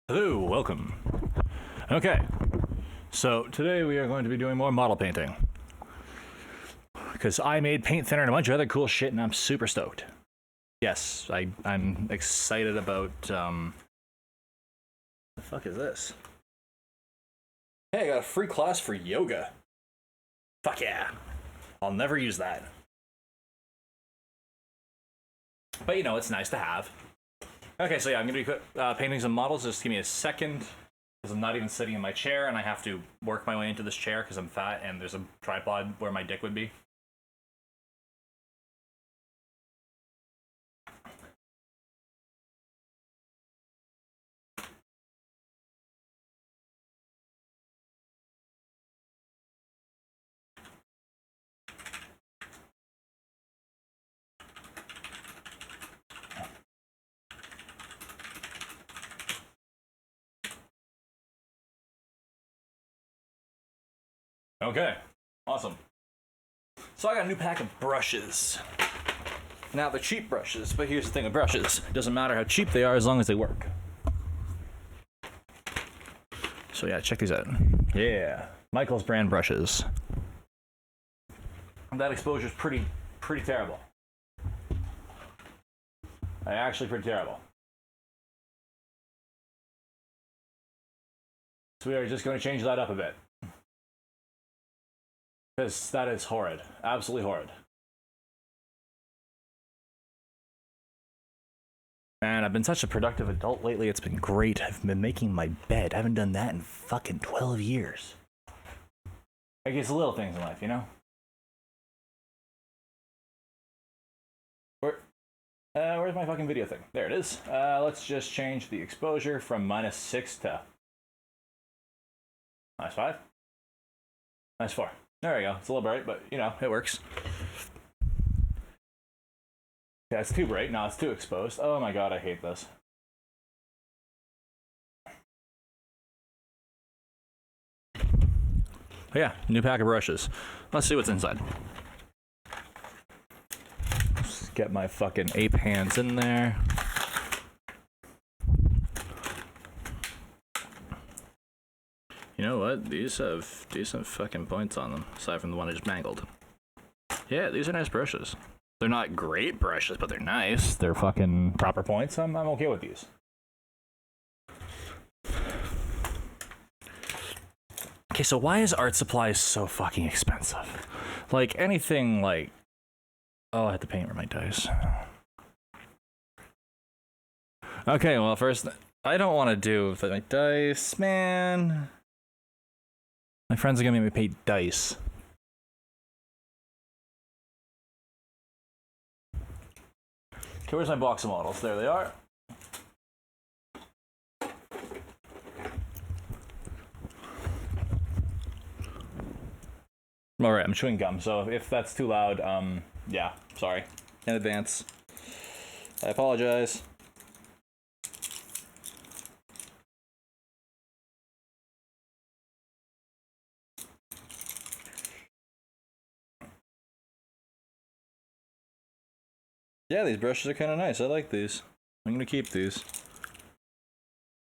Hello, welcome. Okay, so today we are going to be doing more model painting. Because I made paint thinner and a bunch of other cool shit and I'm super stoked. Yes, I'm excited about, the fuck is this? Hey, I got a free class for yoga. Fuck yeah. I'll never use that. But you know, it's nice to have. Okay, so yeah, I'm gonna be painting some models. Just give me a second, because I'm not even sitting in my chair, and I have to work my way into this chair because I'm fat, and there's a tripod where my dick would be. Okay, awesome. So I got a new pack of brushes. Now they're cheap brushes, but here's the thing with brushes. It doesn't matter how cheap they are as long as they work. So yeah, check these out. Yeah, Michael's brand brushes. That exposure is pretty terrible. Actually pretty terrible. So we are just going to change that up a bit. Because that is horrid. Absolutely horrid. Man, I've been such a productive adult lately. It's been great. I've been making my bed. I haven't done that in fucking 12 years. Like, it's the little things in life, you know? Where's my fucking video thing? There it is. Let's just change the exposure from -6 to -5. -4. There we go. It's a little bright, but, you know, it works. Yeah, it's too bright. No, it's too exposed. Oh my god, I hate this. But yeah, new pack of brushes. Let's see what's inside. Let's get my fucking ape hands in there. You know what? These have decent fucking points on them, aside from the one I just mangled. Yeah, these are nice brushes. They're not great brushes, but they're nice. They're fucking proper points. I'm okay with these. Okay, so why is art supplies so fucking expensive? Like, anything like... Oh, I had to paint with my dice. Okay, well, first, I don't want to do with my dice, man. My friends are gonna make me pay dice. Okay, where's my box of models? There they are. Alright, I'm chewing gum, so if that's too loud, yeah, sorry. In advance. I apologize. Yeah, these brushes are kind of nice. I like these. I'm gonna keep these.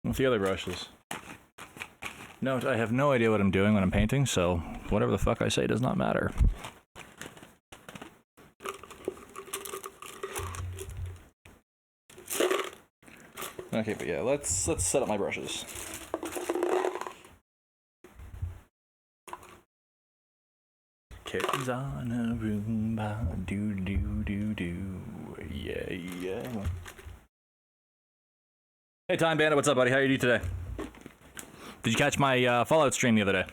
With the other brushes. Note, I have no idea what I'm doing when I'm painting, so whatever the fuck I say does not matter. Okay, but yeah, let's set up my brushes. Kittens on a Roomba, do do do do, yeah yeah. Hey Time Bandit, what's up, buddy? How are you doing today? Did you catch my Fallout stream the other day?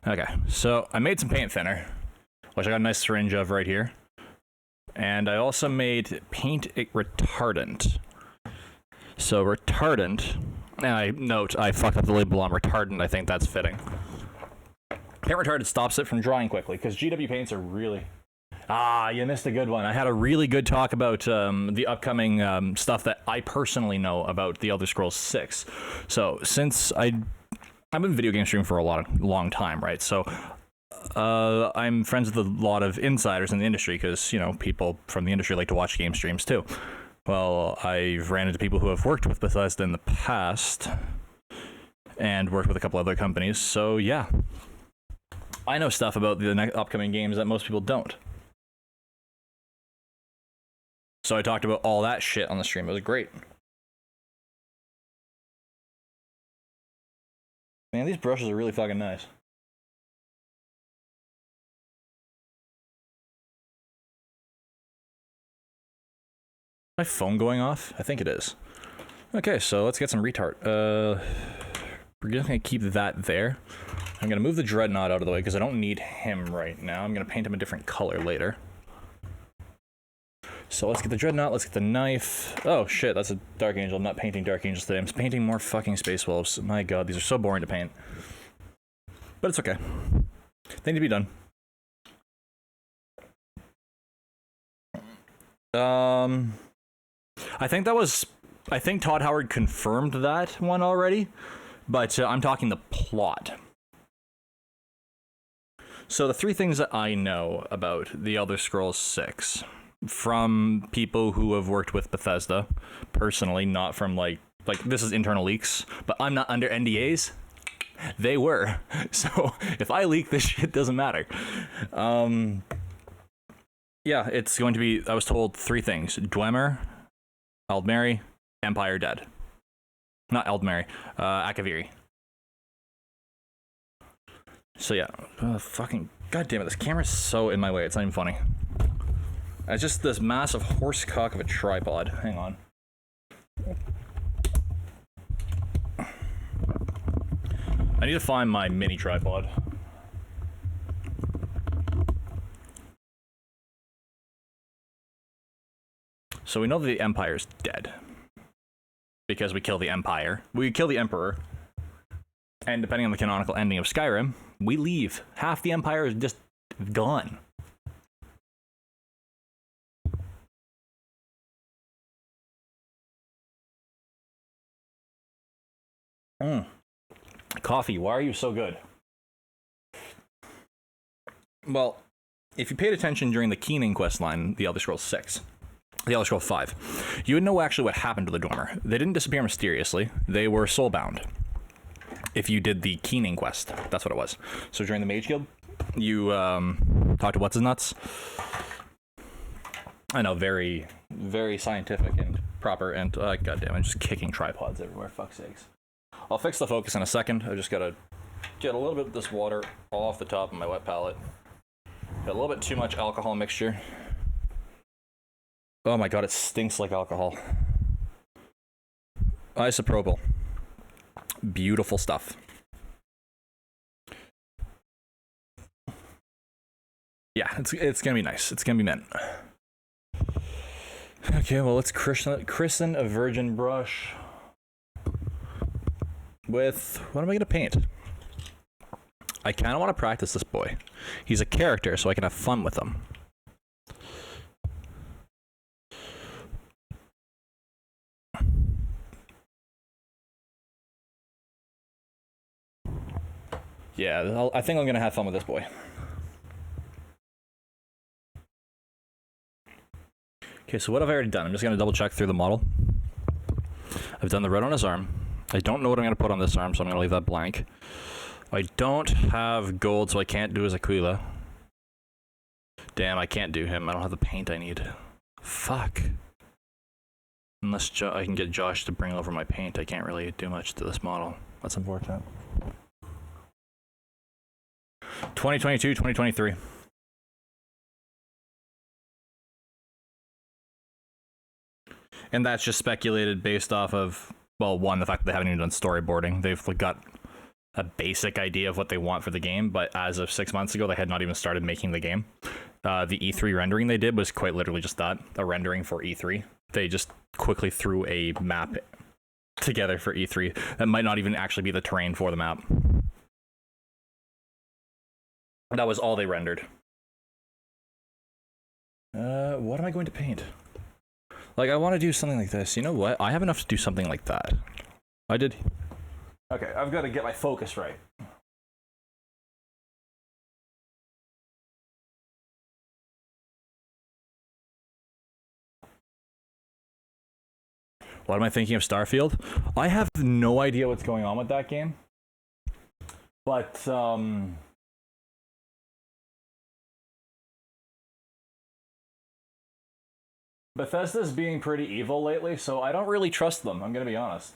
Okay, so I made some paint thinner, which I got a nice syringe of right here. And I also made paint retardant. So retardant, and I note I fucked up the label on retardant. I think that's fitting. Paint retardant stops it from drying quickly, because GW paints are really... Ah, you missed a good one. I had a really good talk about the upcoming stuff that I personally know about the Elder Scrolls 6. So, since I've been video game streaming for a long time, right? So, I'm friends with a lot of insiders in the industry because, you know, people from the industry like to watch game streams too. Well, I've ran into people who have worked with Bethesda in the past and worked with a couple other companies. So, yeah, I know stuff about the upcoming games that most people don't. So I talked about all that shit on the stream. It was great. Man, these brushes are really fucking nice. My phone going off? I think it is. Okay, so let's get some retard. We're just gonna keep that there. I'm gonna move the Dreadnought out of the way because I don't need him right now. I'm gonna paint him a different color later. So let's get the Dreadnought, let's get the knife. Oh shit, that's a Dark Angel. I'm not painting Dark Angels today. I'm painting more fucking Space Wolves. My god, these are so boring to paint. But it's okay. They need to be done. I think Todd Howard confirmed that one already, but I'm talking the plot. So the three things that I know about The Elder Scrolls 6 from people who have worked with Bethesda personally, not from like this is internal leaks, but I'm not under NDAs. They were. So if I leak this shit, doesn't matter. Yeah, it's going to be, I was told three things: Dwemer, Aldmeri, Empire Dead. Not Aldmeri, Akaviri. So yeah, fucking goddamn it, this camera's so in my way, it's not even funny. It's just this massive horse cock of a tripod. Hang on. I need to find my mini tripod. So we know that the Empire's dead. Because we kill the Empire. We kill the Emperor. And depending on the canonical ending of Skyrim, we leave. Half the Empire is just gone. Coffee, why are you so good? Well, if you paid attention during the Keening quest line, The Elder Scrolls 6, The Elder Scrolls 5, you would know actually what happened to the Dwemer. They didn't disappear mysteriously. They were soulbound. If you did the Keening quest, that's what it was. So during the Mage Guild, you talked to What's-His-Nuts. I know, very, very scientific and proper, and goddamn, I'm just kicking tripods everywhere, fuck's sakes. I'll fix the focus in a second. I just gotta get a little bit of this water off the top of my wet palette. Got a little bit too much alcohol mixture. Oh my god, it stinks like alcohol. Isopropyl. Beautiful stuff. Yeah, it's gonna be nice. It's gonna be mint. Okay, well, let's christen a virgin brush with, what am I gonna paint? I kind of want to practice this boy. He's a character, so I can have fun with him. Yeah, I think I'm gonna have fun with this boy. Okay, so what have I already done? I'm just gonna double check through the model. I've done the red on his arm. I don't know what I'm gonna put on this arm, so I'm gonna leave that blank. I don't have gold, so I can't do his Aquila. Damn, I can't do him. I don't have the paint I need. Fuck. Unless I can get Josh to bring over my paint, I can't really do much to this model. That's unfortunate. 2022, 2023. And that's just speculated based off of, well, one, the fact that they haven't even done storyboarding. They've got a basic idea of what they want for the game, but as of 6 months ago, they had not even started making the game. The E3 rendering they did was quite literally just that, a rendering for E3. They just quickly threw a map together for E3 that might not even actually be the terrain for the map. That was all they rendered. What am I going to paint? Like, I want to do something like this. You know what? I have enough to do something like that. I did. Okay, I've got to get my focus right. What am I thinking of Starfield? I have no idea what's going on with that game. But, Bethesda's being pretty evil lately, so I don't really trust them, I'm gonna be honest.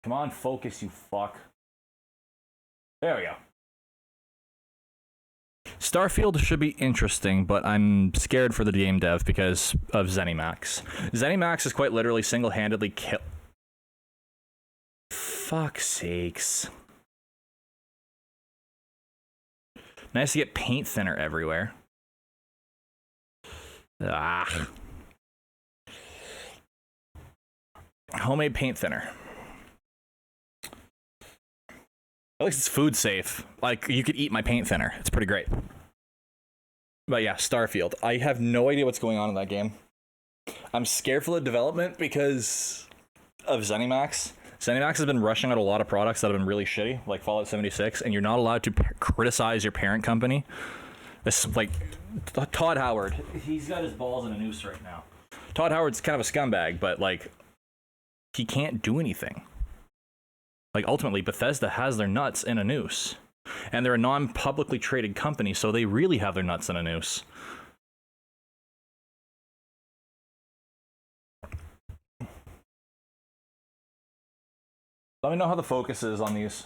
Come on, focus, you fuck. There we go. Starfield should be interesting, but I'm scared for the game dev because of ZeniMax. ZeniMax is quite literally single-handedly kill. Fuck's sakes. Nice to get paint thinner everywhere. Ah. Homemade paint thinner. At least it's food safe. Like, you could eat my paint thinner. It's pretty great. But yeah, Starfield. I have no idea what's going on in that game. I'm scared for the development because of ZeniMax. ZeniMax has been rushing out a lot of products that have been really shitty, like Fallout 76, and you're not allowed to criticize your parent company. This, like, Todd Howard. He's got his balls in a noose right now. Todd Howard's kind of a scumbag, but, like, he can't do anything. Like, ultimately, Bethesda has their nuts in a noose. And they're a non-publicly traded company, so they really have their nuts in a noose. Let me know how the focus is on these.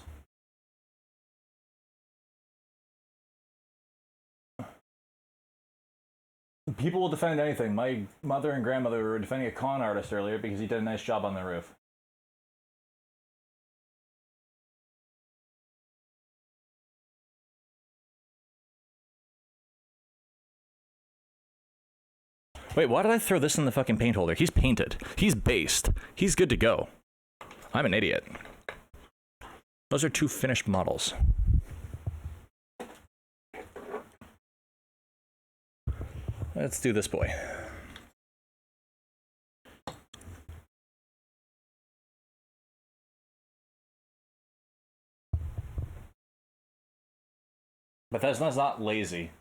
People will defend anything. My mother and grandmother were defending a con artist earlier because he did a nice job on the roof. Wait, why did I throw this in the fucking paint holder? He's painted. He's based. He's good to go. I'm an idiot. Those are two finished models. Let's do this boy. Bethesda's not lazy.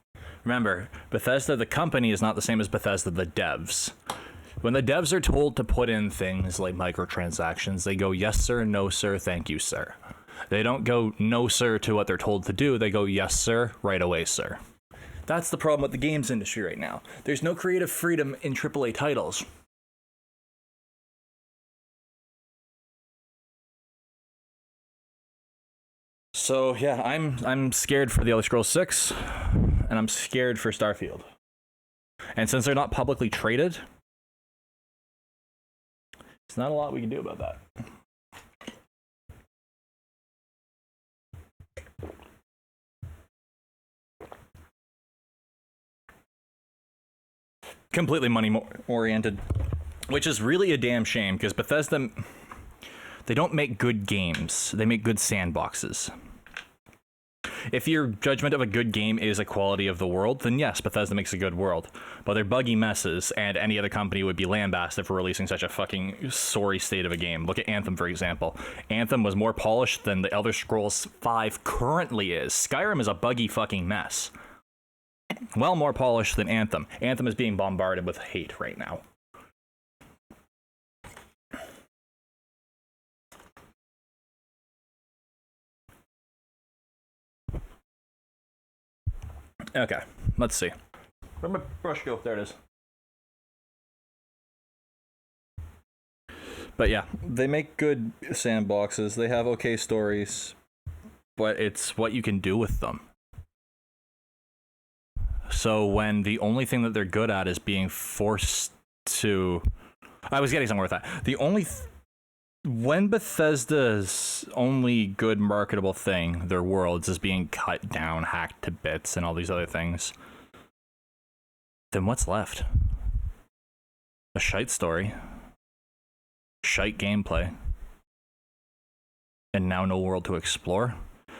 Remember, Bethesda, the company, is not the same as Bethesda, the devs. When the devs are told to put in things like microtransactions, they go, yes, sir, no, sir, thank you, sir. They don't go, no, sir, to what they're told to do. They go, yes, sir, right away, sir. That's the problem with the games industry right now. There's no creative freedom in AAA titles. So yeah, I'm scared for The Elder Scrolls 6, and I'm scared for Starfield. And since they're not publicly traded, there's not a lot we can do about that. Completely money-oriented, which is really a damn shame, because Bethesda, they don't make good games. They make good sandboxes. If your judgment of a good game is a quality of the world, then yes, Bethesda makes a good world. But they're buggy messes, and any other company would be lambasted for releasing such a fucking sorry state of a game. Look at Anthem, for example. Anthem was more polished than the Elder Scrolls V currently is. Skyrim is a buggy fucking mess. Well more polished than Anthem. Anthem is being bombarded with hate right now. Okay, let's see. Where'd my brush go? There it is. But yeah, they make good sandboxes. They have okay stories, but it's what you can do with them. So when the only thing that they're good at is being forced to... I was getting somewhere with that. The only... When Bethesda's only good marketable thing, their worlds, is being cut down, hacked to bits, and all these other things, then what's left? A shite story. Shite gameplay. And now no world to explore?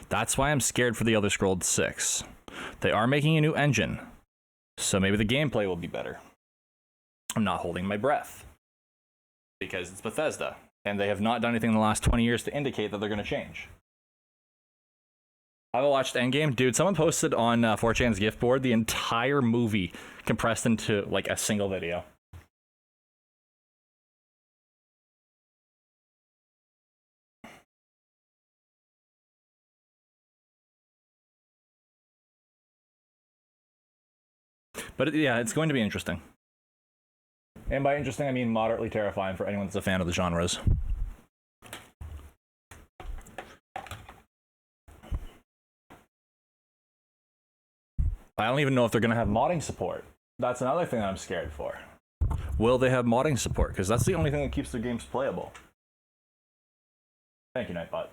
That's why I'm scared for the Elder Scrolls 6. They are making a new engine, so maybe the gameplay will be better. I'm not holding my breath because it's Bethesda, and they have not done anything in the last 20 years to indicate that they're going to change. I watched Endgame. Dude, someone posted on 4chan's gift board the entire movie compressed into like a single video. But yeah, it's going to be interesting. And by interesting, I mean moderately terrifying for anyone that's a fan of the genres. I don't even know if they're going to have modding support. That's another thing I'm scared for. Will they have modding support? Because that's the only thing that keeps their games playable. Thank you, Nightbot.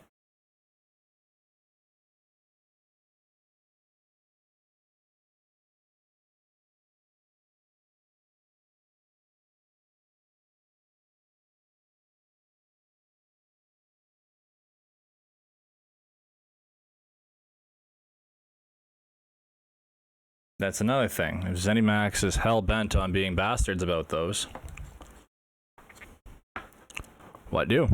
That's another thing. If ZeniMax is hell-bent on being bastards about those, what do?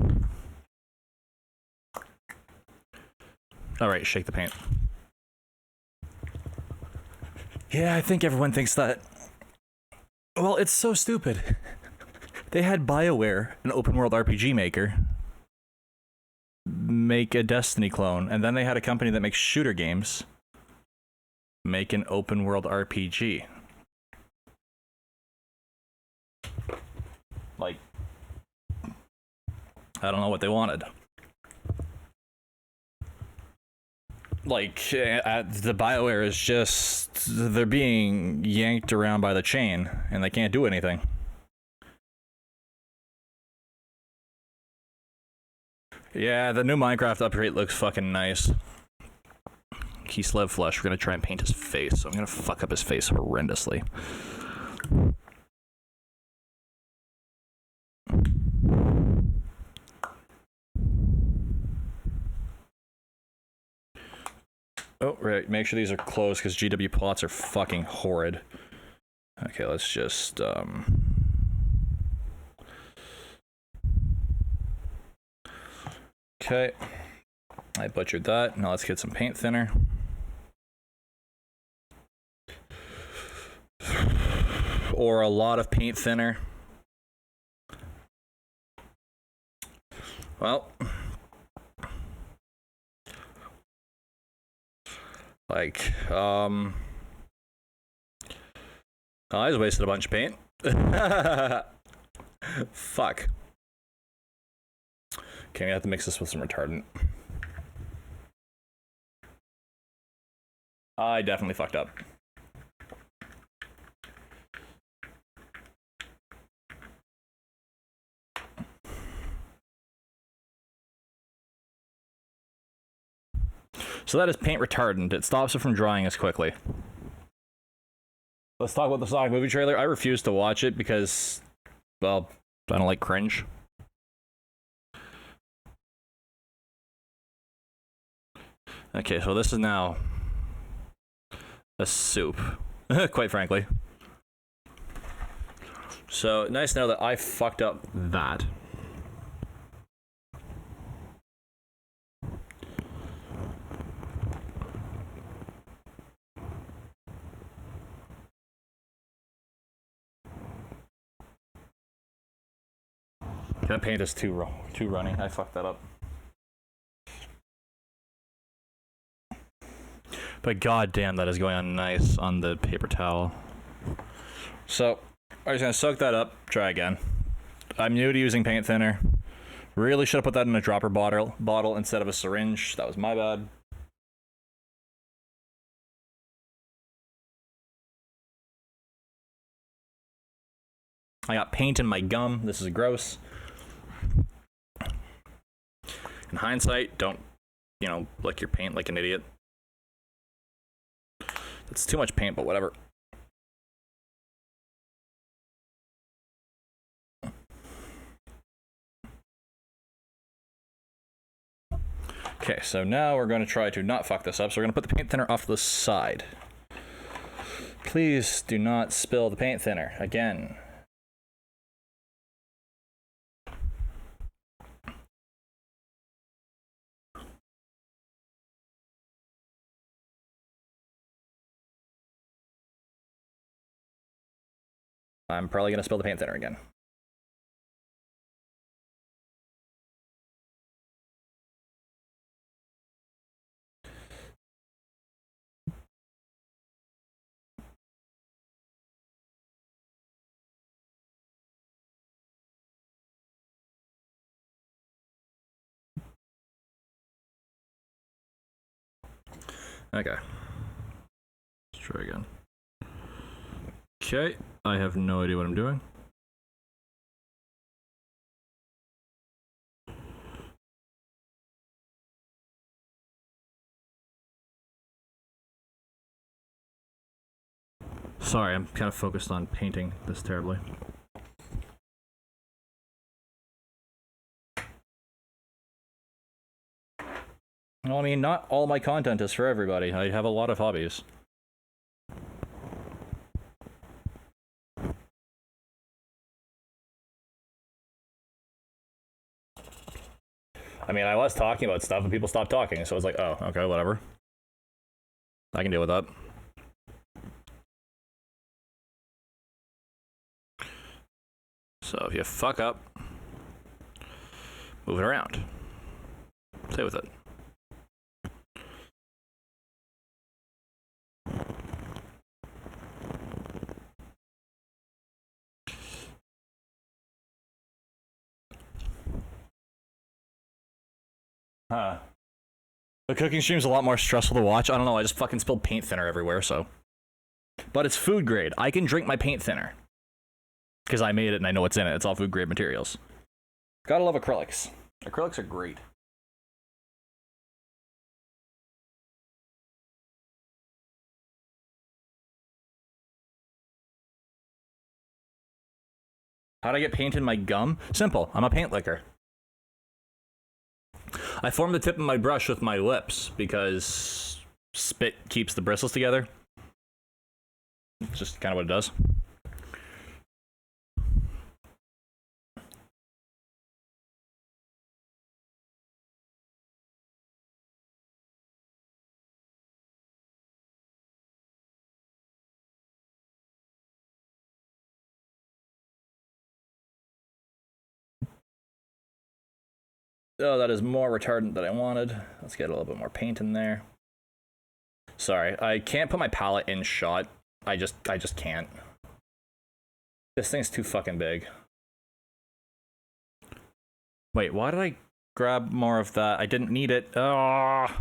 Alright, shake the paint. Yeah, I think everyone thinks that. Well, it's so stupid. They had BioWare, an open-world RPG maker, make a Destiny clone, and then they had a company that makes shooter games make an open world RPG. Like, I don't know what they wanted. Like, the BioWare is just, they're being yanked around by the chain, and they can't do anything. Yeah, the new Minecraft upgrade looks fucking nice. Kislev Flush, we're gonna try and paint his face, so I'm gonna fuck up his face horrendously. Oh, right, make sure these are closed because GW plots are fucking horrid. Okay, let's just, okay, I butchered that. Now let's get some paint thinner. Or a lot of paint thinner. Well, like, I just wasted a bunch of paint. Fuck. Okay, we have to mix this with some retardant. I definitely fucked up. So that is paint retardant. It stops it from drying as quickly. Let's talk about the Sonic movie trailer. I refuse to watch it because, well, I don't like cringe. Okay, so this is now a soup, quite frankly. So, nice to know that I fucked up that. That paint is too runny. I fucked that up. But goddamn, that is going on nice on the paper towel. So, I'm just gonna soak that up. Try again. I'm new to using paint thinner. Really should have put that in a dropper bottle instead of a syringe. That was my bad. I got paint in my gum. This is gross. In hindsight, don't, lick your paint like an idiot. That's too much paint, but whatever. Okay, so now we're going to try to not fuck this up. So we're going to put the paint thinner off to the side. Please do not spill the paint thinner again. I'm probably going to spill the paint thinner again. Okay. Let's try again. Okay, I have no idea what I'm doing. Sorry, I'm kind of focused on painting this terribly. Well, I mean, not all my content is for everybody. I have a lot of hobbies. I mean, I was talking about stuff and people stopped talking, so I was like, oh, okay, whatever. I can deal with that. So if you fuck up, move it around. Stay with it. Huh. The cooking stream's a lot more stressful to watch. I don't know, I just fucking spilled paint thinner everywhere, so. But it's food grade. I can drink my paint thinner. Because I made it and I know what's in it. It's all food grade materials. Gotta love acrylics. Acrylics are great. How'd I get paint in my gum? Simple. I'm a paint licker. I form the tip of my brush with my lips because spit keeps the bristles together. It's just kind of what it does. Oh, that is more retardant than I wanted. Let's get a little bit more paint in there. Sorry, I can't put my palette in shot. I just can't. This thing's too fucking big. Wait, why did I grab more of that? I didn't need it. Oh, I'm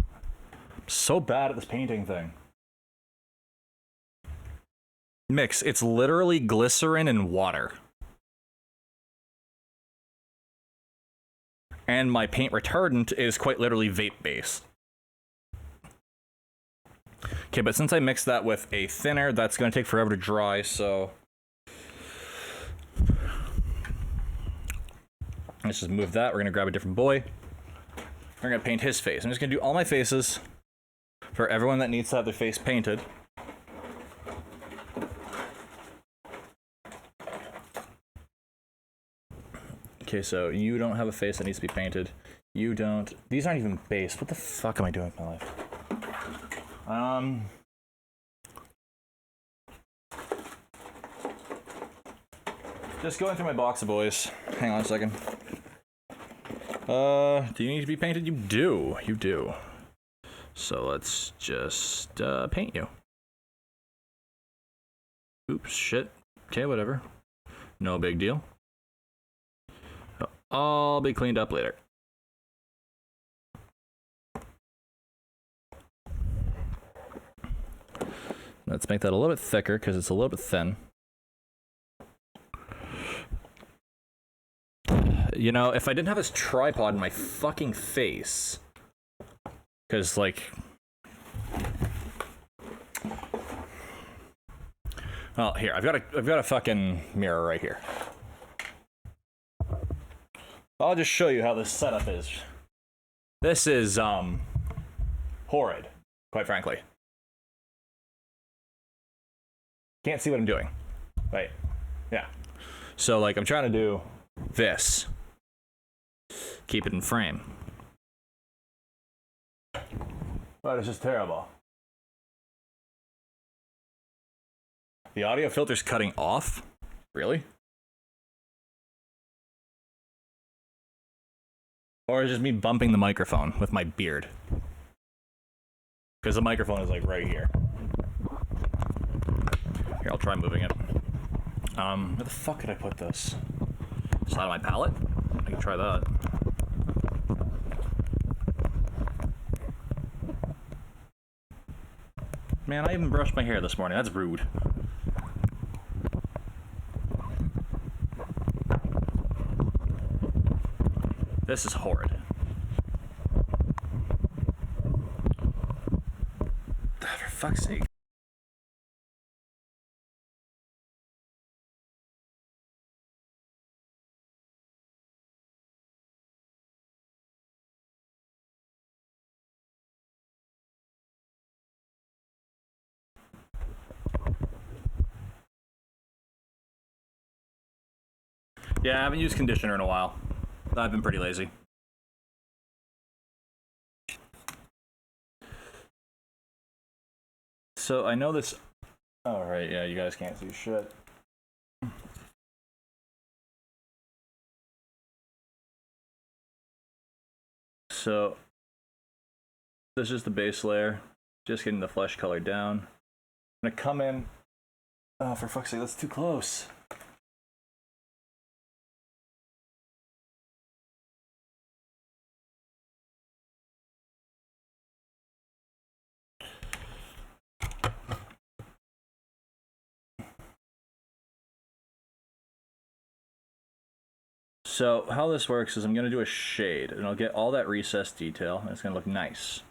so bad at this painting thing. Mix, it's literally glycerin and water. And my paint retardant is quite literally vape based. Okay, but since I mixed that with a thinner, that's going to take forever to dry, so let's just move that. We're going to grab a different boy. We're going to paint his face. I'm just going to do all my faces for everyone that needs to have their face painted. Okay, so you don't have a face that needs to be painted. You don't. These aren't even based. What the fuck am I doing with my life? Just going through my box of boys. Hang on a second. Do you need to be painted? You do. You do. So let's just paint you. Oops, shit. Okay, whatever. No big deal. I'll be cleaned up later. Let's make that a little bit thicker because it's a little bit thin. You know, if I didn't have this tripod in my fucking face, because like, well, here I've got a fucking mirror right here. I'll just show you how this setup is. This is, horrid, quite frankly. Can't see what I'm doing. Right. Yeah. So, like, I'm trying to do this. Keep it in frame. But it's just terrible. The audio filter's cutting off? Really? Or is it just me bumping the microphone with my beard? Because the microphone is like right here. Here, I'll try moving it. Where the fuck could I put this? Side of my palette? I can try that. Man, I even brushed my hair this morning. That's rude. This is horrid. For fuck's sake. Yeah, I haven't used conditioner in a while. I've been pretty lazy. So I know this. Oh, right, yeah, you guys can't see shit. So this is the base layer. Just getting the flesh color down. I'm gonna come in. Oh, for fuck's sake, that's too close. So how this works is I'm gonna do a shade, and I'll get all that recessed detail, and it's gonna look nice.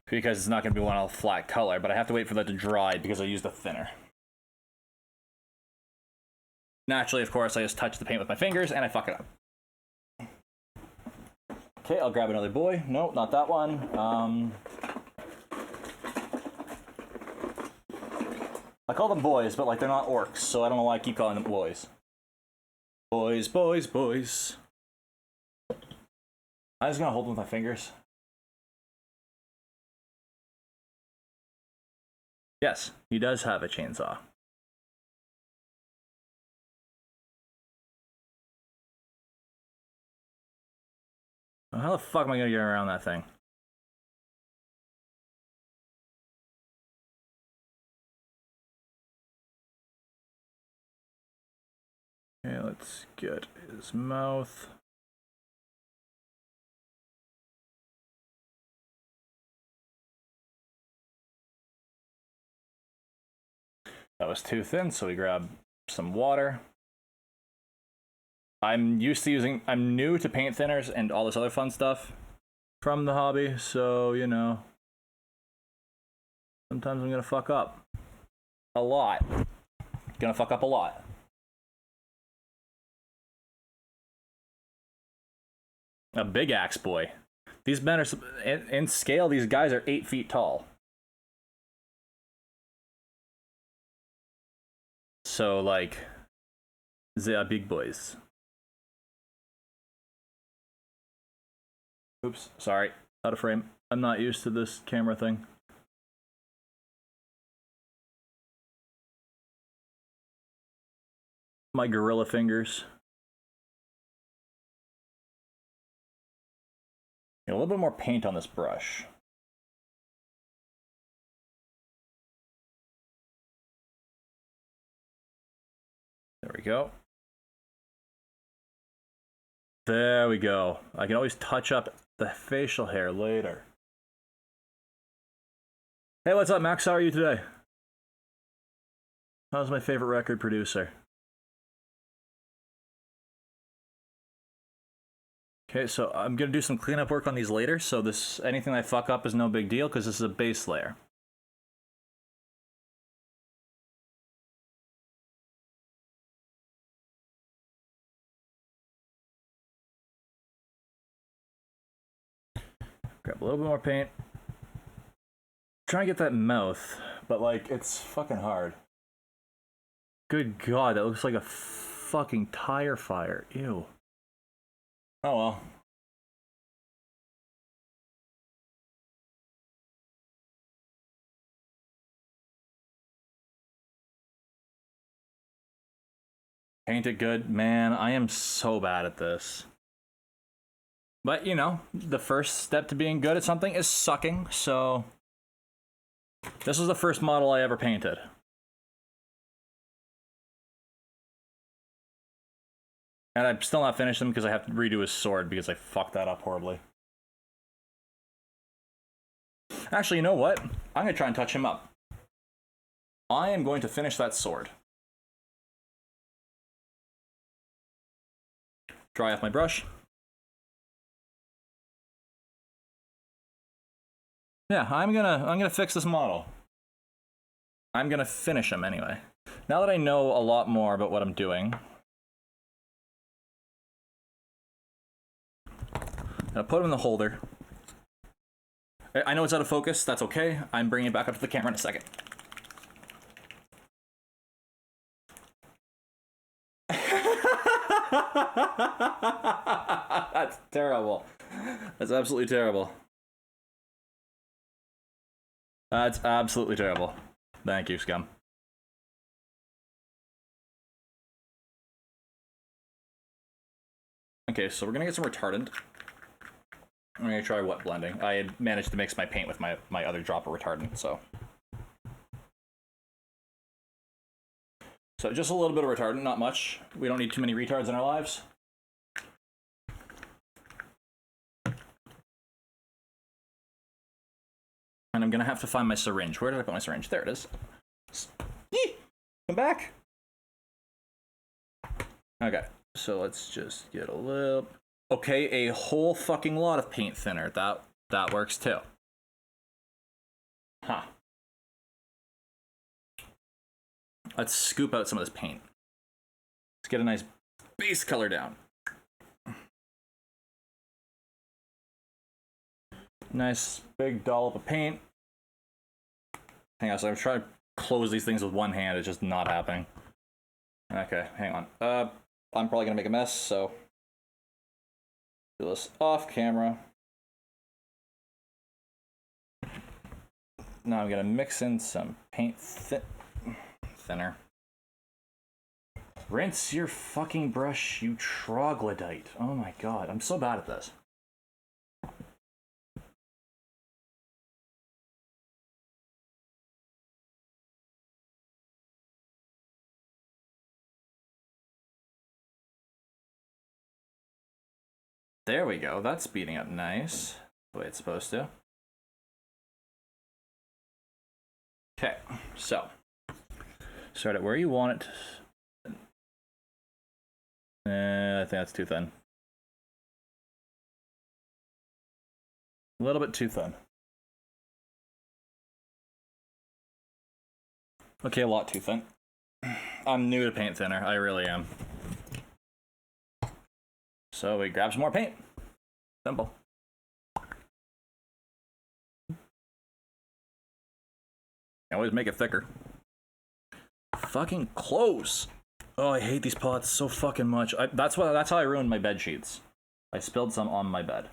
Because it's not gonna be one all flat color, but I have to wait for that to dry because I used a thinner. Naturally, of course, I just touch the paint with my fingers and I fuck it up. Okay, I'll grab another boy. No, not that one. I call them boys, but like they're not orcs, so I don't know why I keep calling them boys. Boys, boys, boys. I'm just gonna hold them with my fingers. Yes, he does have a chainsaw. How the fuck am I gonna get around that thing? Okay, let's get his mouth. That was too thin, so we grab some water. I'm new to paint thinners and all this other fun stuff from the hobby, so, you know, sometimes I'm gonna fuck up. A lot. Gonna fuck up a lot. A big axe boy. These men are, in scale, these guys are 8 feet tall. So, like, they are big boys. Oops, sorry, out of frame. I'm not used to this camera thing. My gorilla fingers. A little bit more paint on this brush. There we go. There we go. I can always touch up the facial hair later. Hey, what's up, Max? How are you today? How's my favorite record producer? Okay, so I'm gonna do some cleanup work on these later, so anything I fuck up is no big deal, because this is a base layer. a little bit more paint. Trying to get that mouth, but like it's fucking hard. Good God, that looks like a fucking tire fire. Ew. Oh well. Paint it good. Man, I am so bad at this. But, you know, the first step to being good at something is sucking, so... This was the first model I ever painted. And I'm still not finished him because I have to redo his sword because I fucked that up horribly. Actually, you know what? I'm going to try and touch him up. I am going to finish that sword. Dry off my brush. Yeah, I'm gonna fix this model. I'm gonna finish him anyway. Now that I know a lot more about what I'm doing, I'll put him in the holder. I know it's out of focus, that's okay. I'm bringing it back up to the camera in a second. That's terrible. That's absolutely terrible. That's absolutely terrible. Thank you, scum. Okay, so we're gonna get some retardant. I'm gonna try wet blending. I had managed to mix my paint with my other drop of retardant, so. So just a little bit of retardant, not much. We don't need too many retards in our lives. And I'm gonna have to find my syringe. Where did I put my syringe? There it is. Come back. Okay, so let's just get a little... Okay, a whole fucking lot of paint thinner. That works too. Huh. Let's scoop out some of this paint. Let's get a nice base color down. Nice big dollop of paint. Hang on, so I'm trying to close these things with one hand. It's just not happening. Okay, hang on. I'm probably gonna make a mess, so do this off camera. Now I'm gonna mix in some paint thinner. Rinse your fucking brush, you troglodyte. Oh my god, I'm so bad at this. There we go, that's speeding up nice. The way it's supposed to. Okay, so start it where you want it. I think that's too thin. A little bit too thin. Okay, a lot too thin. I'm new to paint thinner, I really am. So we grab some more paint. Simple. Always make it thicker. Fucking close. Oh, I hate these pots so fucking much. That's how I ruined my bed sheets. I spilled some on my bed.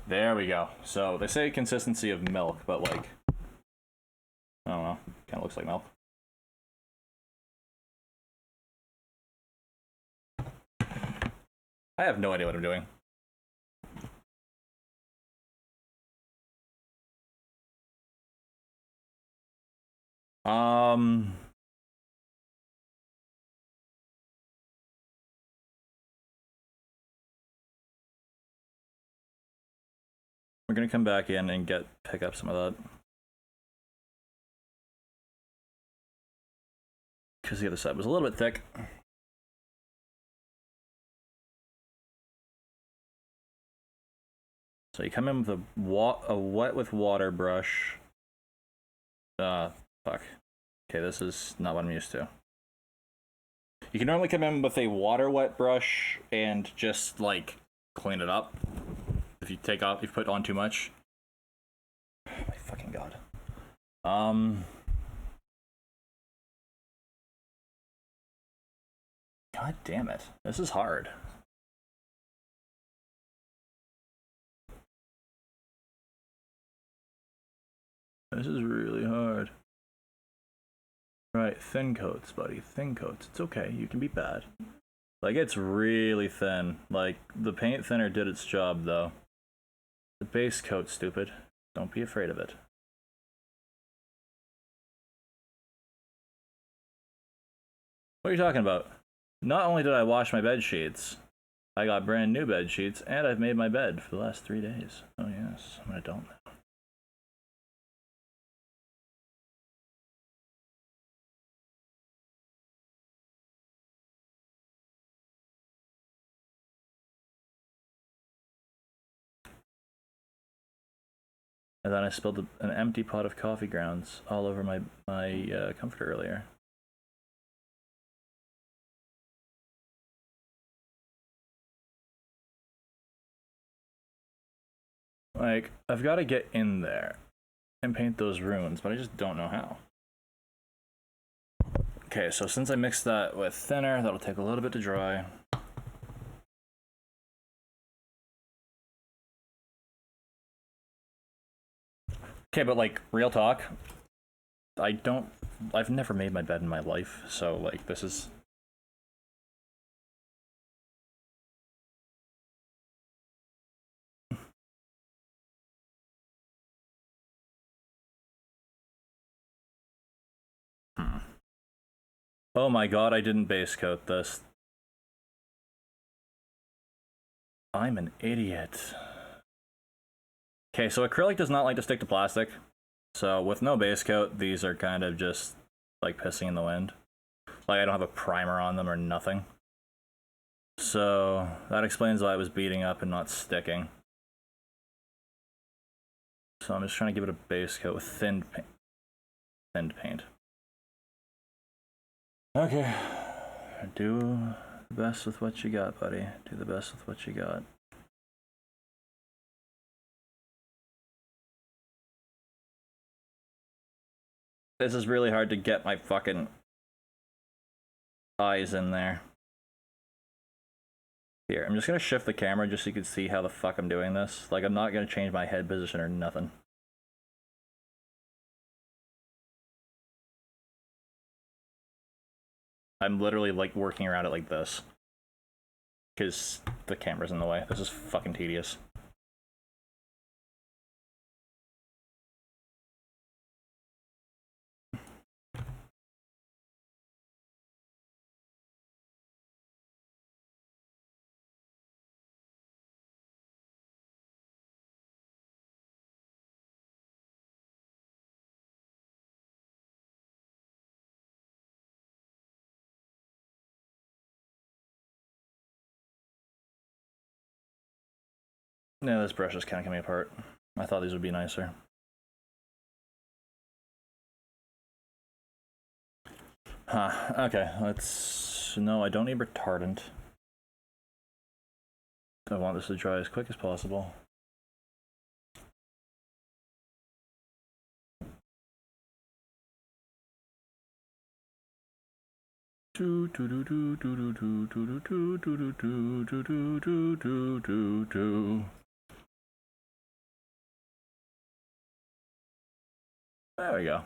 There we go. So they say consistency of milk, but like, I don't know. Kind of looks like milk. I have no idea what I'm doing. We're gonna come back in and pick up some of that. Because the other side was a little bit thick. So you come in with a wet with water brush. Fuck. Okay, this is not what I'm used to. You can normally come in with a water wet brush and just like clean it up. If you take off, if you put on too much. Oh my fucking god. God damn it. This is hard. This is really hard. Right, thin coats, buddy. Thin coats. It's okay. You can be bad. Like, it's really thin. Like, the paint thinner did its job, though. The base coat's stupid. Don't be afraid of it. What are you talking about? Not only did I wash my bed sheets, I got brand new bed sheets, and I've made my bed for the last 3 days. Oh yes, I'm an adult now. And then I spilled an empty pot of coffee grounds all over my comforter earlier. Like, I've got to get in there and paint those runes, but I just don't know how. Okay, so since I mixed that with thinner, that'll take a little bit to dry. Okay, but like, real talk, I've never made my bed in my life, so like, this is... Oh my god, I didn't base coat this. I'm an idiot. Okay, so acrylic does not like to stick to plastic. So with no base coat, these are kind of just like pissing in the wind. Like I don't have a primer on them or nothing. So that explains why it was beating up and not sticking. So I'm just trying to give it a base coat with thinned paint. Okay. Do the best with what you got, buddy. Do the best with what you got. This is really hard to get my fucking eyes in there. Here, I'm just gonna shift the camera just so you can see how the fuck I'm doing this. Like, I'm not gonna change my head position or nothing. I'm literally, like, working around it like this. Because the camera's in the way. This is fucking tedious. No, this brush is kind of coming apart. I thought these would be nicer. Huh, okay, let's... No, I don't need retardant. I want this to dry as quick as possible. There we go.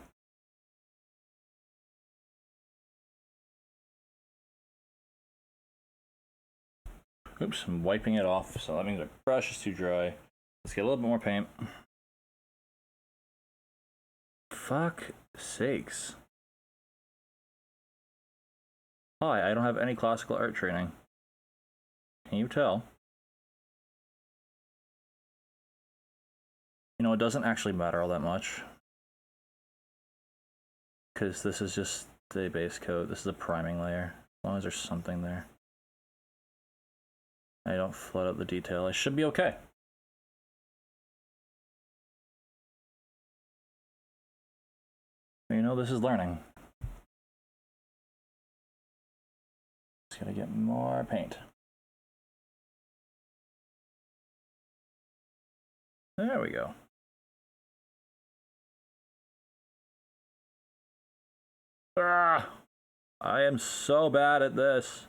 Oops, I'm wiping it off, so that means the brush is too dry. Let's get a little bit more paint. Fuck sakes. Hi, I don't have any classical art training. Can you tell? You know, it doesn't actually matter all that much. Because this is just the base coat. This is a priming layer. As long as there's something there. I don't flood out the detail. I should be okay. You know, this is learning. Just gotta get more paint. There we go. Ah, I am so bad at this.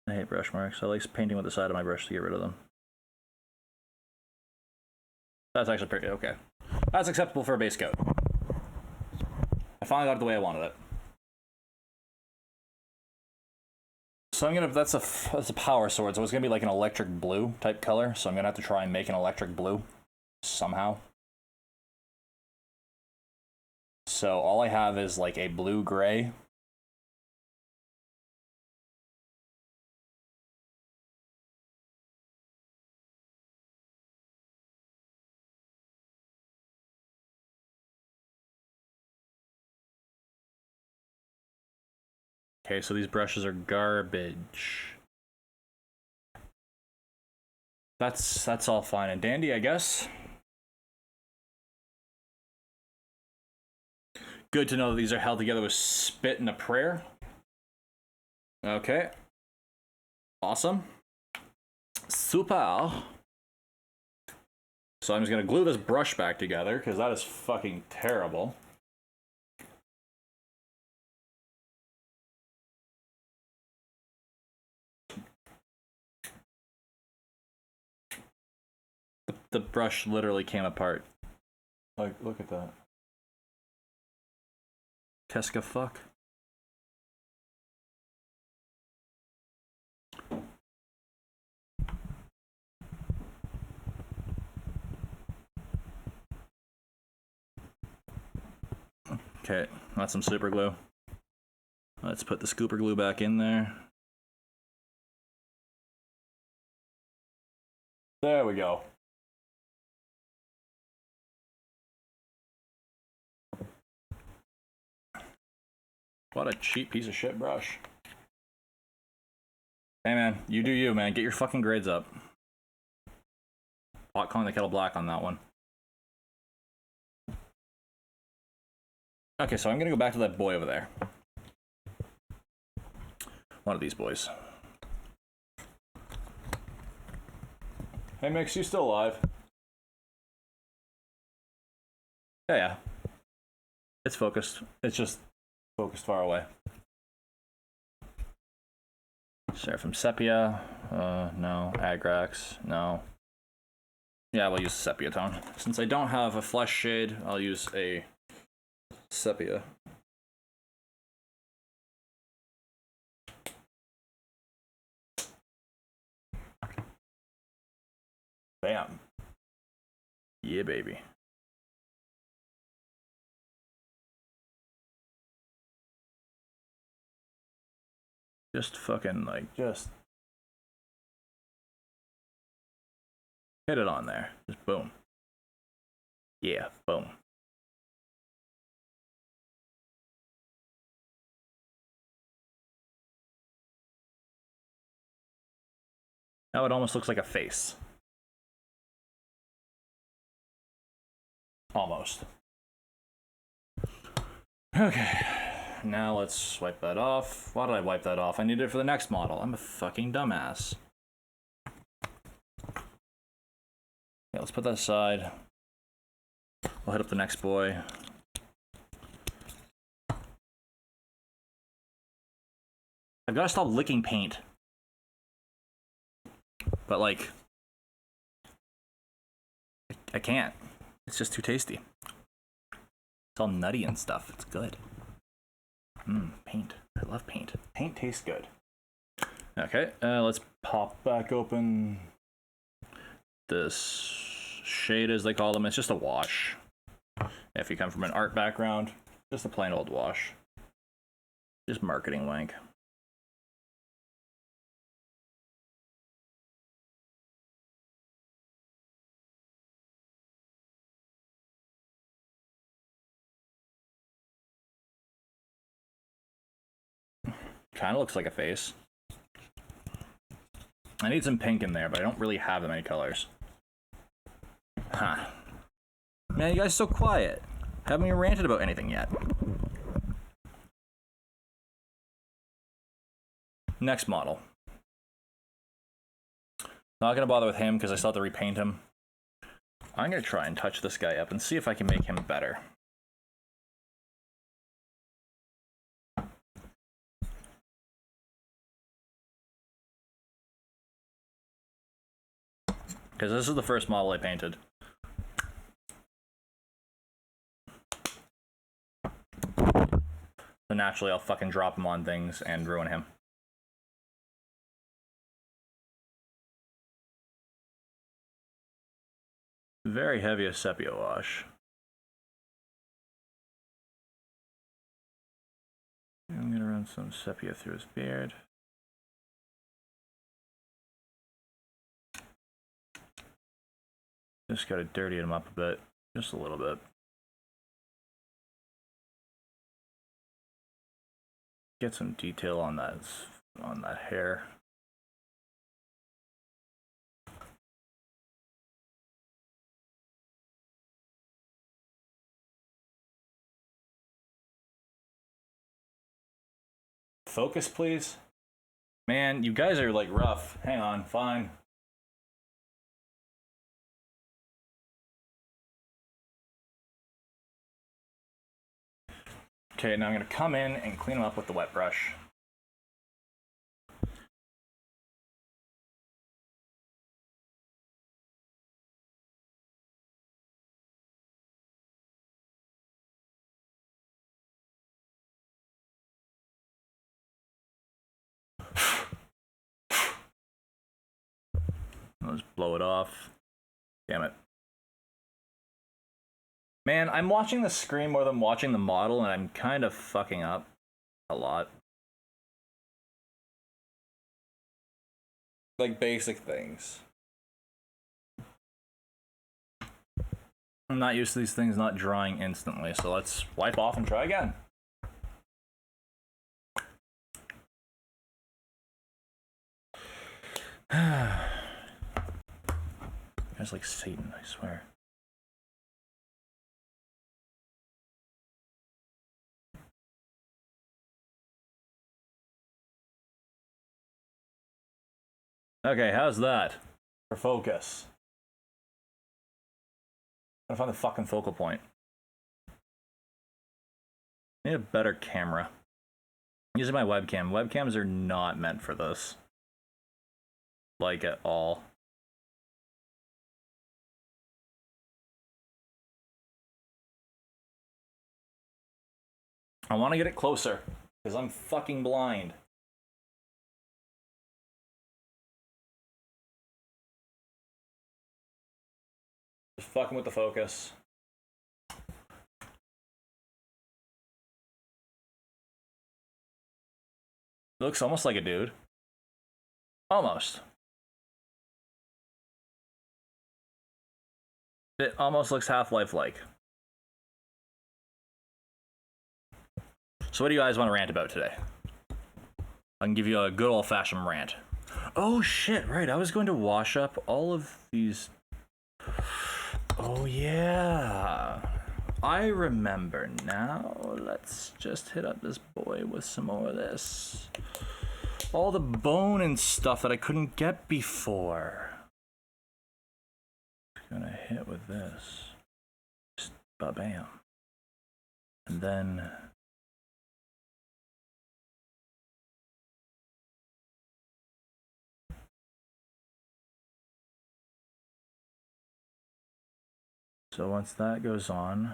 I hate brush marks. I like painting with the side of my brush to get rid of them. That's actually pretty okay. That's acceptable for a base coat. I finally got it the way I wanted it. So I'm gonna, that's a power sword, so it's gonna be like an electric blue type color, so I'm gonna have to try and make an electric blue somehow. So all I have is like a blue-gray. Okay, so these brushes are garbage. That's all fine and dandy, I guess. Good to know that these are held together with spit and a prayer. Okay. Awesome. Super. So I'm just gonna glue this brush back together, because that is fucking terrible. The brush literally came apart. Like, look at that. Keska fuck. Okay, that's some super glue. Let's put the scooper glue back in there. There we go. What a cheap piece of shit brush. Hey man, you do you, man. Get your fucking grades up. Pot calling the kettle black on that one. Okay, so I'm gonna go back to that boy over there. One of these boys. Hey Mix, you still alive? Yeah. It's focused. It's just focused far away. Seraphim Sepia. No. Agrax. No. Yeah, we'll use Sepia tone. Since I don't have a flesh shade, I'll use a Sepia. Bam. Yeah, baby. Just fucking, like, just hit it on there. Just boom. Yeah, boom. Now it almost looks like a face. Almost. Okay. Now let's wipe that off. Why did I wipe that off? I need it for the next model. I'm a fucking dumbass. Yeah, let's put that aside. We'll hit up the next boy. I've got to stop licking paint. But, like, I can't. It's just too tasty. It's all nutty and stuff. It's good. Paint. I love paint. Paint tastes good. Okay, let's pop back open this shade, as they call them. It's just a wash. If you come from an art background, just a plain old wash. Just marketing wank. Kind of looks like a face. I need some pink in there, but I don't really have that many colors. Huh. Man, you guys are so quiet. Haven't even ranted about anything yet. Next model. Not gonna bother with him because I still have to repaint him. I'm gonna try and touch this guy up and see if I can make him better. Because this is the first model I painted. So naturally I'll fucking drop him on things and ruin him. Very heavy a sepia wash. I'm gonna run some sepia through his beard. Just gotta dirty him up a bit, just a little bit. Get some detail on that hair. Focus, please. Man, you guys are like rough. Hang on, fine. Okay, now I'm gonna come in and clean them up with the wet brush. I'll just blow it off. Damn it. Man, I'm watching the screen more than watching the model, and I'm kind of fucking up a lot. Like basic things. I'm not used to these things not drying instantly, so let's wipe off and try again. It's like Satan, I swear. Okay, how's that for focus? I'm gonna find the fucking focal point. I need a better camera. I'm using my webcam. Webcams are not meant for this. Like at all. I want to get it closer because I'm fucking blind. Just fucking with the focus. Looks almost like a dude. Almost. It almost looks Half-Life-like. So what do you guys want to rant about today? I can give you a good old-fashioned rant. Oh shit, right, I was going to wash up all of these... Oh yeah. I remember now. Let's just hit up this boy with some more of this. All the bone and stuff that I couldn't get before. Gonna hit with this. Just ba-bam. And then... So once that goes on,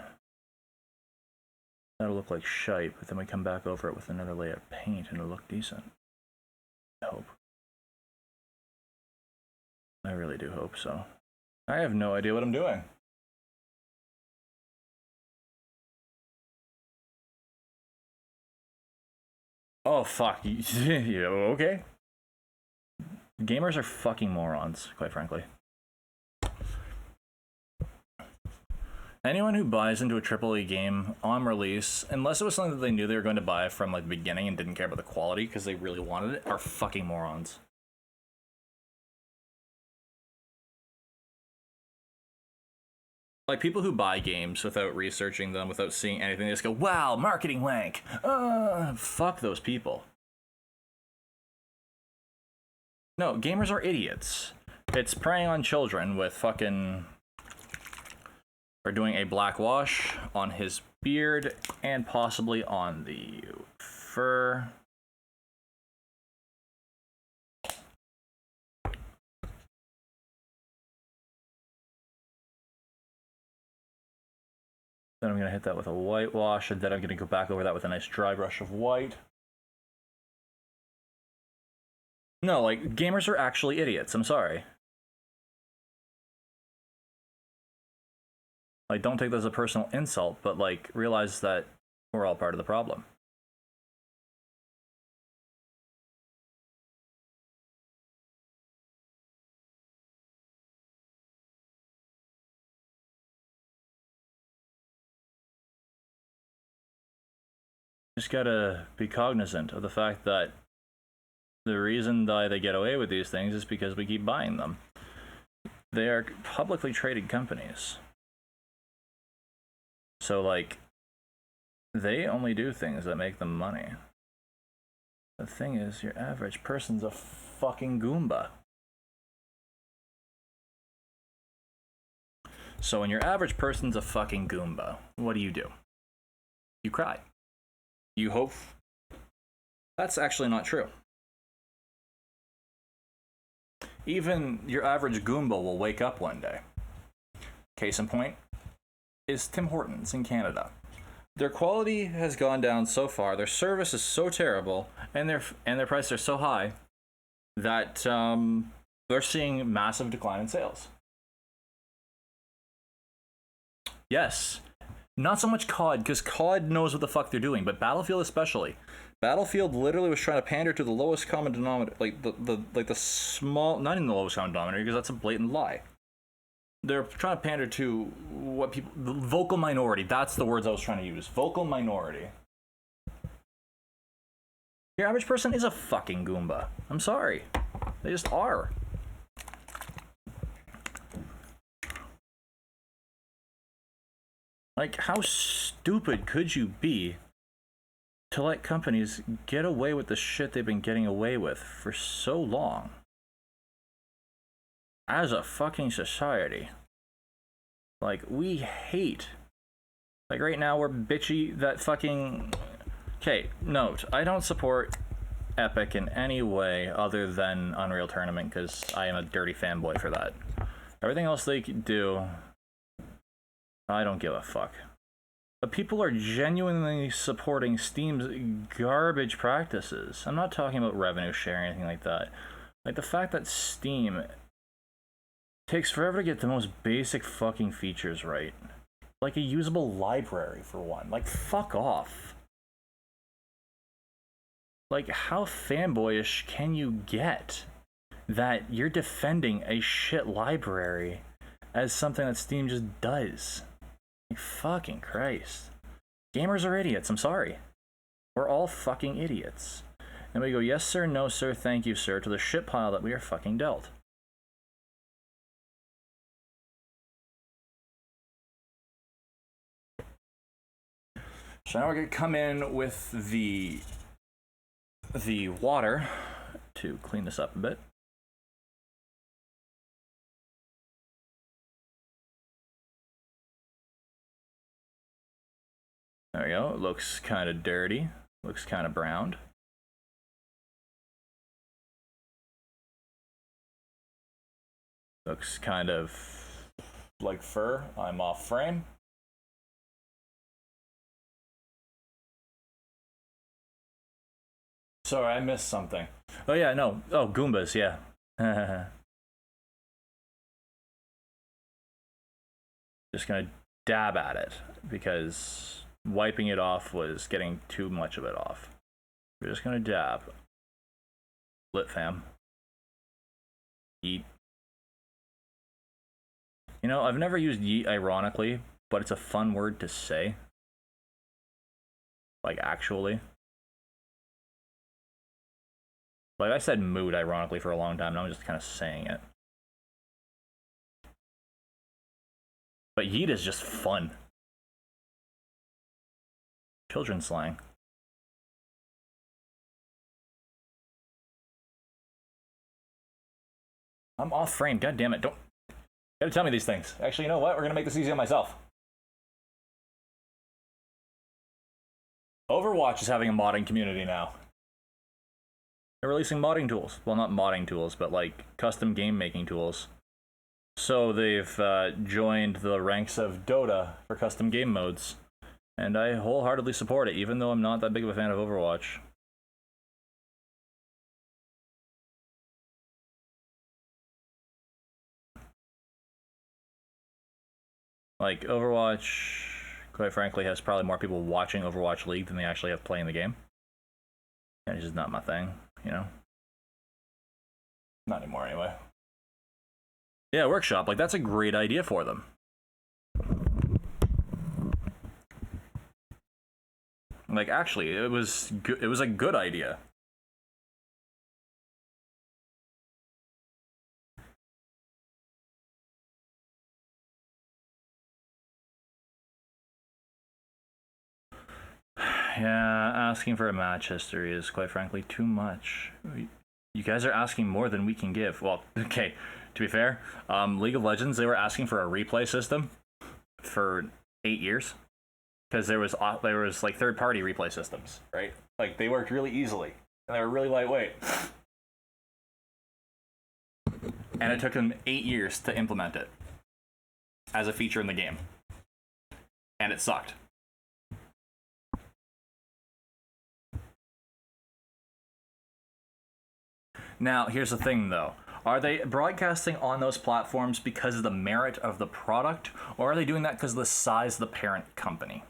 that'll look like shite, but then we come back over it with another layer of paint and it'll look decent. I hope. I really do hope so. I have no idea what I'm doing. Oh fuck, yeah, okay. Gamers are fucking morons, quite frankly. Anyone who buys into a AAA game on release, unless it was something that they knew they were going to buy from like the beginning and didn't care about the quality because they really wanted it, are fucking morons. Like people who buy games without researching them, without seeing anything, they just go, wow, marketing wank. Fuck those people. No, gamers are idiots. It's preying on children with fucking... Or doing a black wash on his beard and possibly on the fur. Then I'm going to hit that with a whitewash, and then I'm going to go back over that with a nice dry brush of white. No, like, gamers are actually idiots. I'm sorry. Like, don't take this as a personal insult, but, like, realize that we're all part of the problem. Just gotta be cognizant of the fact that the reason why they get away with these things is because we keep buying them. They are publicly traded companies. So, like, they only do things that make them money. The thing is, your average person's a fucking Goomba. So when your average person's a fucking Goomba, what do? You cry. You hope. That's actually not true. Even your average Goomba will wake up one day. Case in point is Tim Hortons in Canada. Their quality has gone down so far, their service is so terrible, and their prices are so high that they're seeing massive decline in sales. Yes. Not so much COD, because COD knows what the fuck they're doing, but Battlefield especially. Battlefield literally was trying to pander to the lowest common denominator, like the small, not even the lowest common denominator, because that's a blatant lie. They're trying to pander to what people, the vocal minority. That's the words I was trying to use. Vocal minority. Your average person is a fucking Goomba. I'm sorry. They just are. Like, how stupid could you be to let companies get away with the shit they've been getting away with for so long? As a fucking society. Like, we hate. Like, right now, we're bitchy that fucking... Okay, note, I don't support Epic in any way other than Unreal Tournament, because I am a dirty fanboy for that. Everything else they do, I don't give a fuck. But people are genuinely supporting Steam's garbage practices. I'm not talking about revenue sharing or anything like that. Like, the fact that Steam takes forever to get the most basic fucking features right. Like a usable library, for one. Like, fuck off. Like, how fanboyish can you get that you're defending a shit library as something that Steam just does? Like, fucking Christ. Gamers are idiots, I'm sorry. We're all fucking idiots. And we go, yes sir, no sir, thank you sir, to the shit pile that we are fucking dealt. So now we're gonna come in with the water to clean this up a bit. There we go. It looks kind of dirty. Looks kind of browned. Looks kind of like fur. I'm off frame. Sorry, I missed something. Oh yeah, no. Oh, Goombas, yeah. Just gonna dab at it because wiping it off was getting too much of it off. We're just gonna dab. Lit fam. Yeet. You know, I've never used yeet ironically, but it's a fun word to say. Like, actually. Like, I said mood ironically for a long time, now I'm just kind of saying it. But yeet is just fun. Children's slang. I'm off frame. God damn it! Don't. Gotta tell me these things. Actually, you know what? We're gonna make this easy on myself. Overwatch is having a modding community now. They're releasing modding tools. Well, not modding tools, but like custom game making tools. So they've joined the ranks of Dota for custom game modes. And I wholeheartedly support it, even though I'm not that big of a fan of Overwatch. Like, Overwatch, quite frankly, has probably more people watching Overwatch League than they actually have playing the game. And it's just not my thing, you know? Not anymore, anyway. Yeah, Workshop, like, that's a great idea for them. Like, actually, it was a good idea. Yeah, asking for a match history is, quite frankly, too much. You guys are asking more than we can give. Well, okay, to be fair, League of Legends, they were asking for a replay system for 8 years. Because there was like third-party replay systems, right? Like, they worked really easily, and they were really lightweight. And it took them 8 years to implement it as a feature in the game. And it sucked. Now, here's the thing, though. Are they broadcasting on those platforms because of the merit of the product, or are they doing that because of the size of the parent company?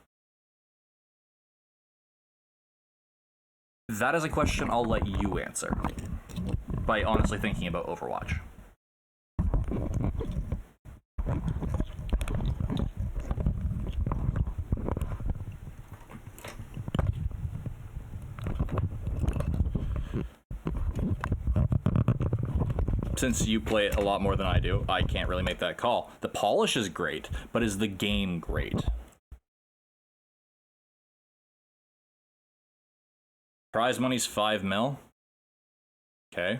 That is a question I'll let you answer by honestly thinking about Overwatch. Since you play it a lot more than I do, I can't really make that call. The polish is great, but is the game great? Prize money's 5 mil. Okay.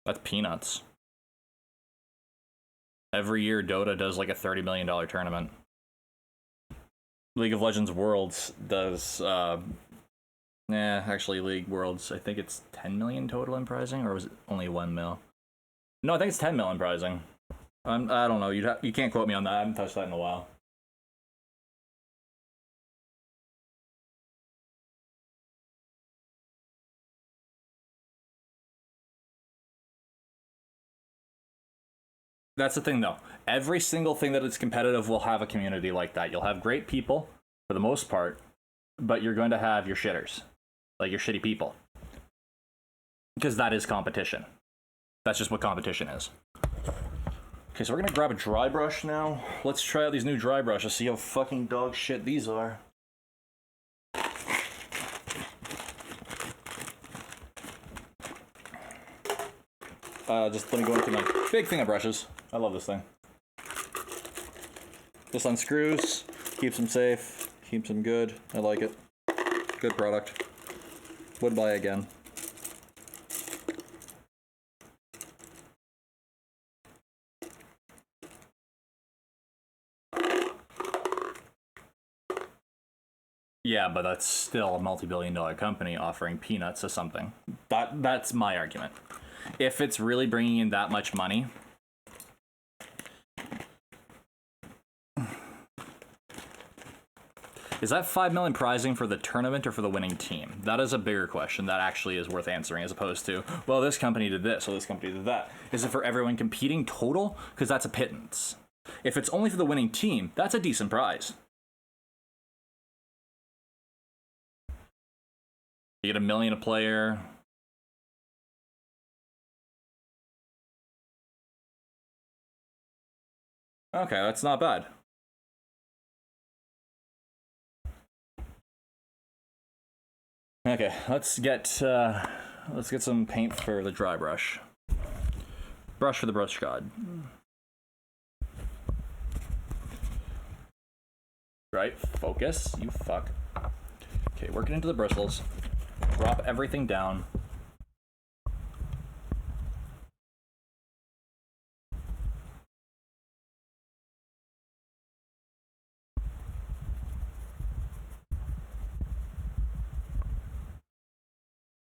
That's peanuts. Every year, Dota does like a $30 million tournament. League of Legends Worlds does, actually League Worlds, I think it's 10 million total in prizing, or was it only 1 mil? No, I think it's 10 mil in prizing. I don't know, you can't quote me on that, I haven't touched that in a while. That's the thing, though. Every single thing that is competitive will have a community like that. You'll have great people, for the most part, but you're going to have your shitters. Like, your shitty people. Because that is competition. That's just what competition is. Okay, so we're gonna grab a dry brush now. Let's try out these new dry brushes, see how fucking dog shit these are. Just let me go into my big thing of brushes. I love this thing. This unscrews, keeps them safe, keeps them good. I like it. Good product. Would buy again. Yeah, but that's still a multi-billion-dollar company offering peanuts or something. That's my argument. If it's really bringing in that much money, is that 5 million prizing for the tournament or for the winning team? That is a bigger question that actually is worth answering, as opposed to, well, this company did this, or this company did that. Is it for everyone competing total? Because that's a pittance. If it's only for the winning team, that's a decent prize. You get $1 million a player. Okay, that's not bad. Okay, let's get some paint for the dry brush. Brush for the brush god. Right, focus, you fuck. Okay, working into the bristles. Drop everything down.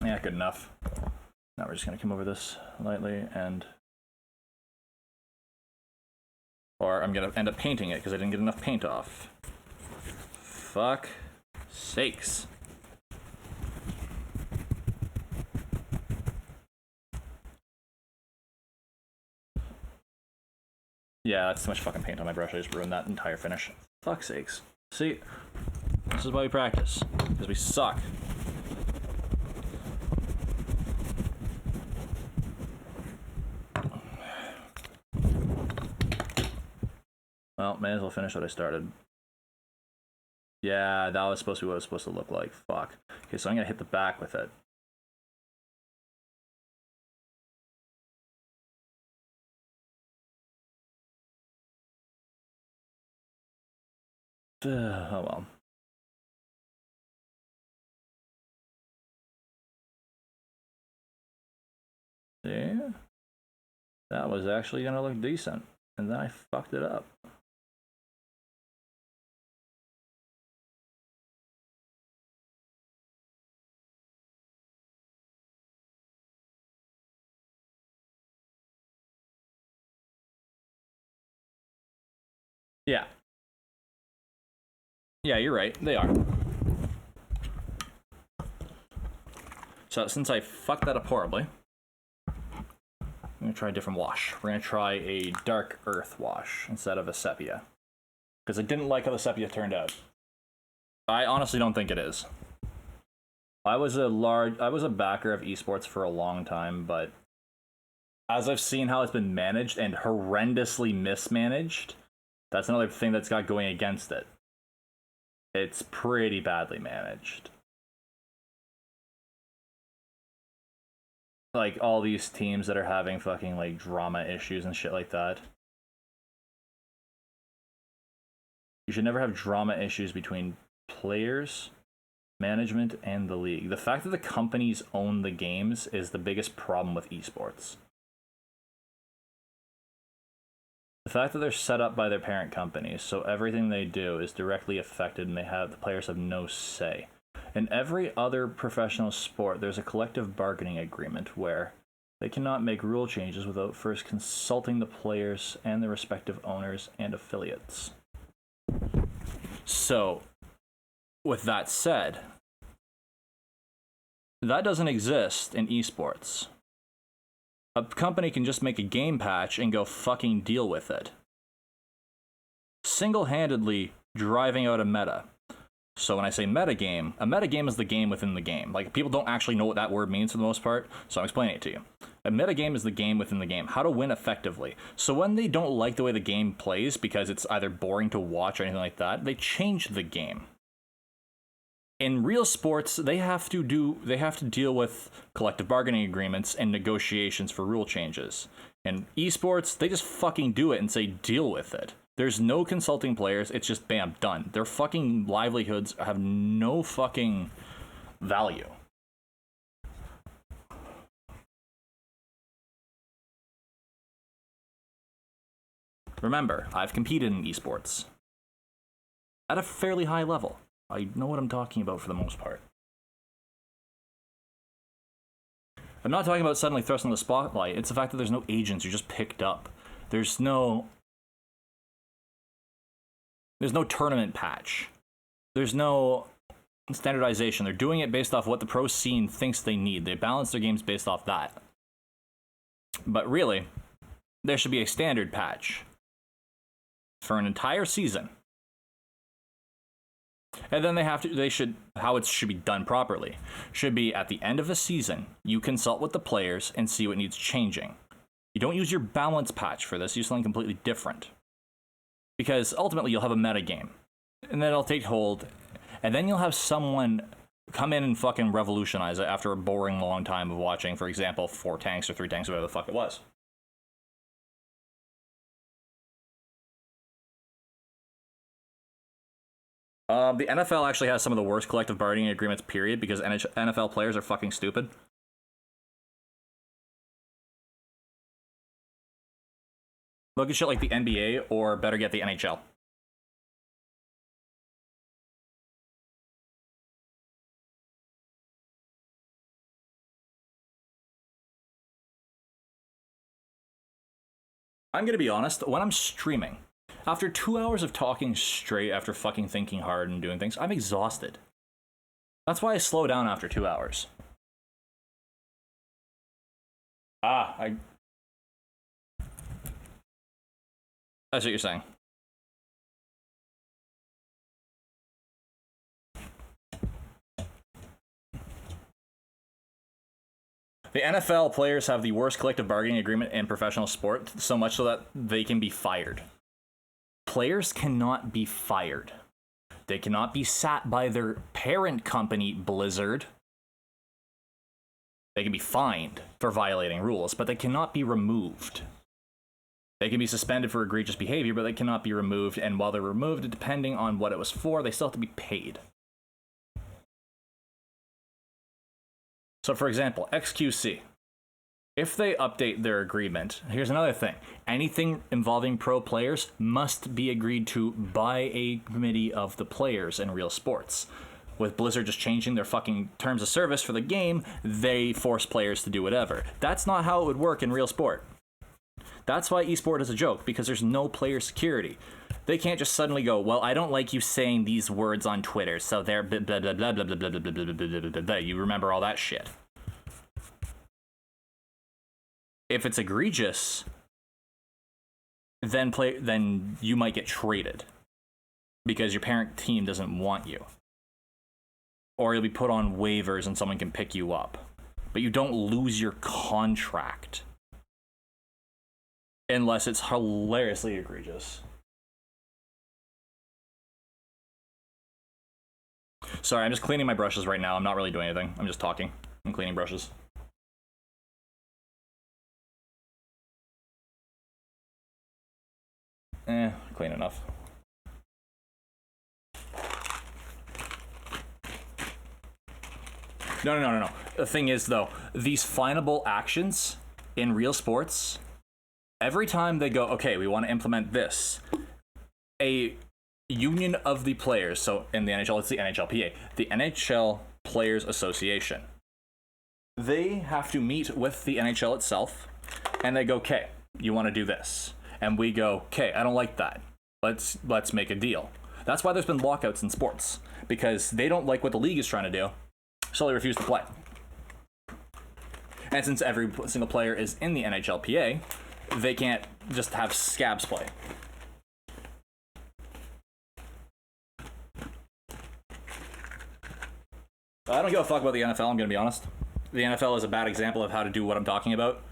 Yeah, good enough. Now we're just gonna come over this lightly and... Or I'm gonna end up painting it because I didn't get enough paint off. Fuck sakes. Yeah, that's too much fucking paint on my brush. I just ruined that entire finish. Fuck sakes. See, this is why we practice. Because we suck. Well, may as well finish what I started. Yeah, that was supposed to be what it was supposed to look like. Fuck. Okay, so I'm gonna hit the back with it. Oh well. See? That was actually gonna look decent. And then I fucked it up. Yeah. Yeah, you're right. They are. So since I fucked that up horribly, I'm gonna try a different wash. We're gonna try a dark earth wash instead of a sepia. Because I didn't like how the sepia turned out. I honestly don't think it is. I was a backer of esports for a long time, but as I've seen how it's been managed and horrendously mismanaged, that's another thing that's got going against it. It's pretty badly managed. Like, all these teams that are having fucking, like, drama issues and shit like that. You should never have drama issues between players, management, and the league. The fact that the companies own the games is the biggest problem with esports. The fact that they're set up by their parent companies, so everything they do is directly affected and the players have no say. In every other professional sport, there's a collective bargaining agreement where they cannot make rule changes without first consulting the players and their respective owners and affiliates. So, with that said, that doesn't exist in esports. A company can just make a game patch and go fucking deal with it. Single-handedly driving out a meta. So when I say metagame, a metagame is the game within the game. Like, people don't actually know what that word means for the most part, so I'm explaining it to you. A metagame is the game within the game, how to win effectively. So when they don't like the way the game plays because it's either boring to watch or anything like that, they change the game. In real sports, they have to deal with collective bargaining agreements and negotiations for rule changes. In esports, they just fucking do it and say deal with it. There's no consulting players, it's just bam, done. Their fucking livelihoods have no fucking value. Remember, I've competed in esports at a fairly high level. I know what I'm talking about for the most part. I'm not talking about suddenly thrust on the spotlight. It's the fact that there's no agents. You're just picked up. There's no tournament patch. There's no standardization. They're doing it based off what the pro scene thinks they need. They balance their games based off that. But really, there should be a standard patch for an entire season. And then how it should be done properly should be at the end of a season, you consult with the players and see what needs changing. You don't use your balance patch for this, use something completely different. Because ultimately you'll have a meta game, and then it'll take hold, and then you'll have someone come in and fucking revolutionize it after a boring long time of watching, for example, 4 tanks or 3 tanks, or whatever the fuck it was. The NFL actually has some of the worst collective bargaining agreements, period, because NFL players are fucking stupid. Look at shit like the NBA, or better get the NHL. I'm gonna be honest, when I'm streaming, after 2 hours of talking straight after fucking thinking hard and doing things, I'm exhausted. That's why I slow down after 2 hours. That's what you're saying. The NFL players have the worst collective bargaining agreement in professional sport, so much so that they can be fired. Players cannot be fired. They cannot be sat by their parent company, Blizzard. They can be fined for violating rules, but they cannot be removed. They can be suspended for egregious behavior, but they cannot be removed, and while they're removed, depending on what it was for, they still have to be paid. So for example, XQC. If they update their agreement, here's another thing. Anything involving pro players must be agreed to by a committee of the players in real sports. With Blizzard just changing their fucking terms of service for the game, they force players to do whatever. That's not how it would work in real sport. That's why esport is a joke, because there's no player security. They can't just suddenly go, well, I don't like you saying these words on Twitter, so they're blah blah blah blah blah blah blah blah blah blah blah blah. You remember all that shit. If it's egregious, then you might get traded because your parent team doesn't want you. Or you'll be put on waivers and someone can pick you up. But you don't lose your contract. Unless it's hilariously egregious. Sorry, I'm just cleaning my brushes right now. I'm not really doing anything. I'm just talking. I'm cleaning brushes. Clean enough. No. The thing is, though, these finable actions in real sports, every time they go, okay, we want to implement this, a union of the players, so in the NHL, it's the NHLPA, the NHL Players Association, they have to meet with the NHL itself, and they go, okay, you want to do this. And we go, okay, I don't like that. Let's make a deal. That's why there's been lockouts in sports, because they don't like what the league is trying to do, so they refuse to play. And since every single player is in the NHLPA, they can't just have scabs play. I don't give a fuck about the NFL, I'm gonna be honest. The NFL is a bad example of how to do what I'm talking about.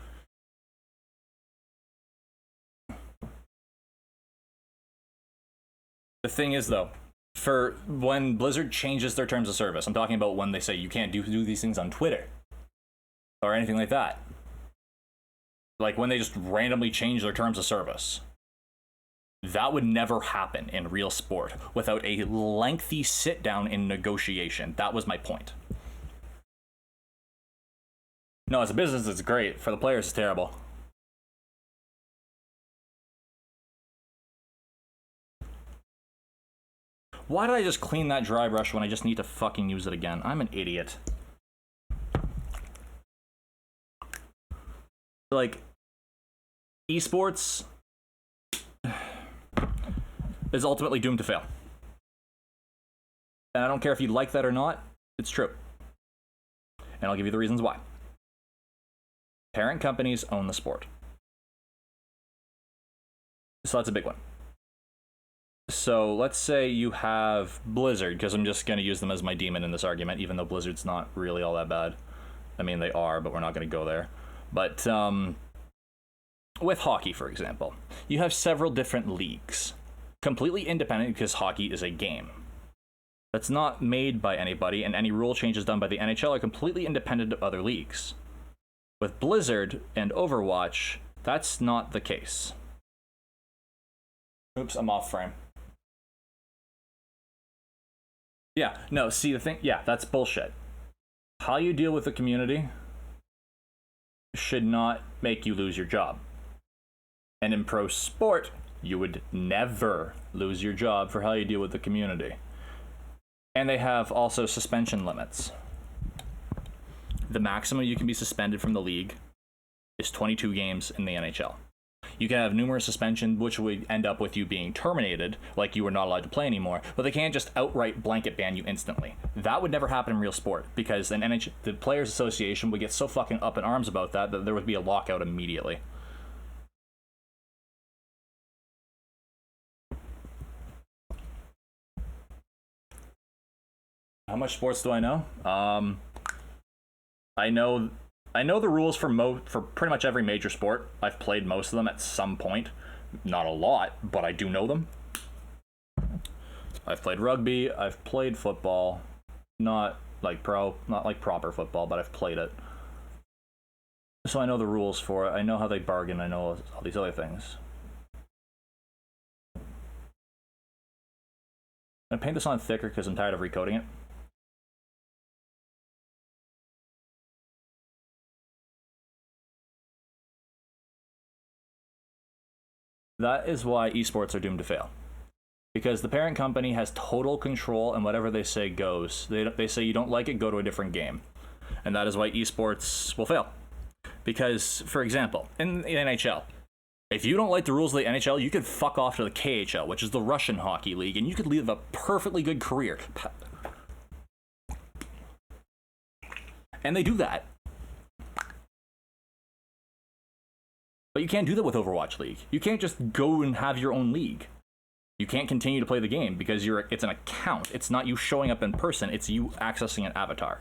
The thing is, though, for when Blizzard changes their terms of service, I'm talking about when they say you can't do these things on Twitter or anything like that. Like when they just randomly change their terms of service. That would never happen in real sport without a lengthy sit down in negotiation. That was my point. No, as a business, it's great. For the players, it's terrible. Why did I just clean that dry brush when I just need to fucking use it again? I'm an idiot. Like, esports is ultimately doomed to fail. And I don't care if you like that or not, it's true. And I'll give you the reasons why. Parent companies own the sport. So that's a big one. So let's say you have Blizzard, because I'm just going to use them as my demon in this argument, even though Blizzard's not really all that bad. I mean, they are, but we're not going to go there. But with hockey, for example, you have several different leagues. Completely independent, because hockey is a game. That's not made by anybody, and any rule changes done by the NHL are completely independent of other leagues. With Blizzard and Overwatch, that's not the case. Oops, I'm off frame. Yeah, no, see the thing, yeah, that's bullshit. How you deal with the community should not make you lose your job. And in pro sport, you would never lose your job for how you deal with the community. And they have also suspension limits. The maximum you can be suspended from the league is 22 games in the NHL. You can have numerous suspension, which would end up with you being terminated, like you were not allowed to play anymore, but they can't just outright blanket ban you instantly. That would never happen in real sport, because an the Players Association would get so fucking up in arms about that there would be a lockout immediately. How much sports do I know? I know the rules for pretty much every major sport. I've played most of them at some point. Not a lot, but I do know them. I've played rugby, I've played football. Not like proper football, but I've played it. So I know the rules for it. I know how they bargain. I know all these other things. I'm gonna paint this on thicker because I'm tired of recoding it. That is why esports are doomed to fail. Because the parent company has total control and whatever they say goes. They say you don't like it, go to a different game. And that is why esports will fail. Because, for example, in the NHL, if you don't like the rules of the NHL, you could fuck off to the KHL, which is the Russian hockey league, and you could live a perfectly good career. And they do that. But you can't do that with Overwatch League. You can't just go and have your own league. You can't continue to play the game because it's an account. It's not you showing up in person, it's you accessing an avatar.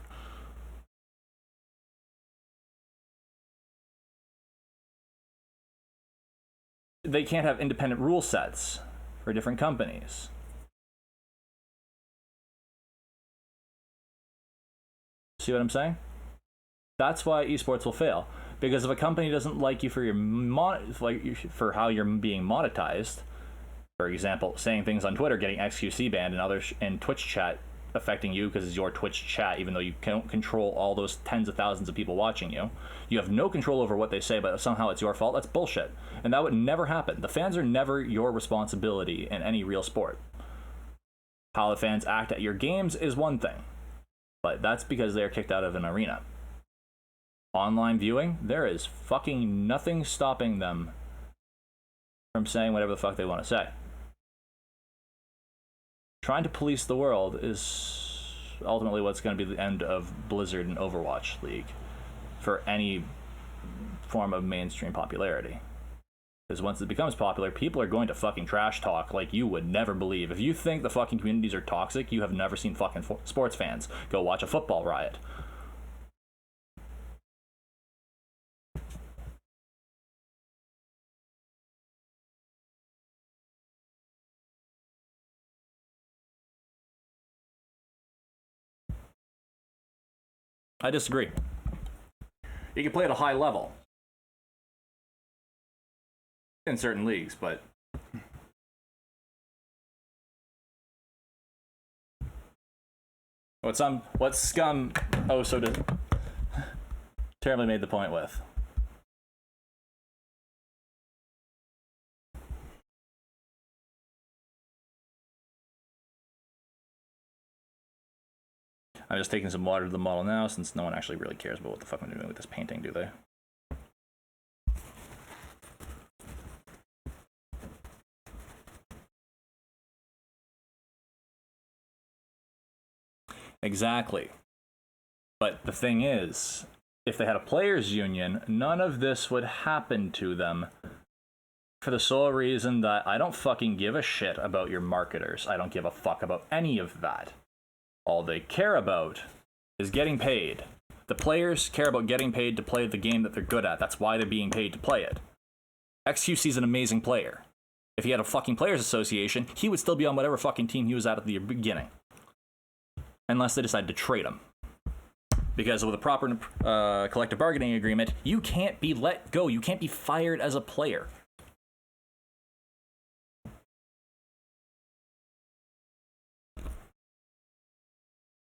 They can't have independent rule sets for different companies. See what I'm saying? That's why esports will fail. Because if a company doesn't like you for your for how you're being monetized, for example, saying things on Twitter, getting XQC banned, and others in Twitch chat affecting you because it's your Twitch chat, even though you can't control all those tens of thousands of people watching you. You have no control over what they say, but somehow it's your fault. That's bullshit. And that would never happen. The fans are never your responsibility in any real sport. How the fans act at your games is one thing, but that's because they are kicked out of an arena. Online viewing, there is fucking nothing stopping them from saying whatever the fuck they want to say. Trying to police the world is ultimately what's going to be the end of Blizzard and Overwatch League for any form of mainstream popularity. Because once it becomes popular, people are going to fucking trash talk like you would never believe. If you think the fucking communities are toxic, you have never seen fucking sports fans. Go watch a football riot. I disagree. You can play at a high level in certain leagues, but what Scum so terribly made the point with. I'm just taking some water to the model now, since no one actually really cares about what the fuck I'm doing with this painting, do they? Exactly. But the thing is, if they had a players' union, none of this would happen to them, for the sole reason that I don't fucking give a shit about your marketers. I don't give a fuck about any of that. All they care about is getting paid. The players care about getting paid to play the game that they're good at. That's why they're being paid to play it. XQC's an amazing player. If he had a fucking players association, he would still be on whatever fucking team he was at the beginning. Unless they decided to trade him. Because with a proper collective bargaining agreement, you can't be let go. You can't be fired as a player.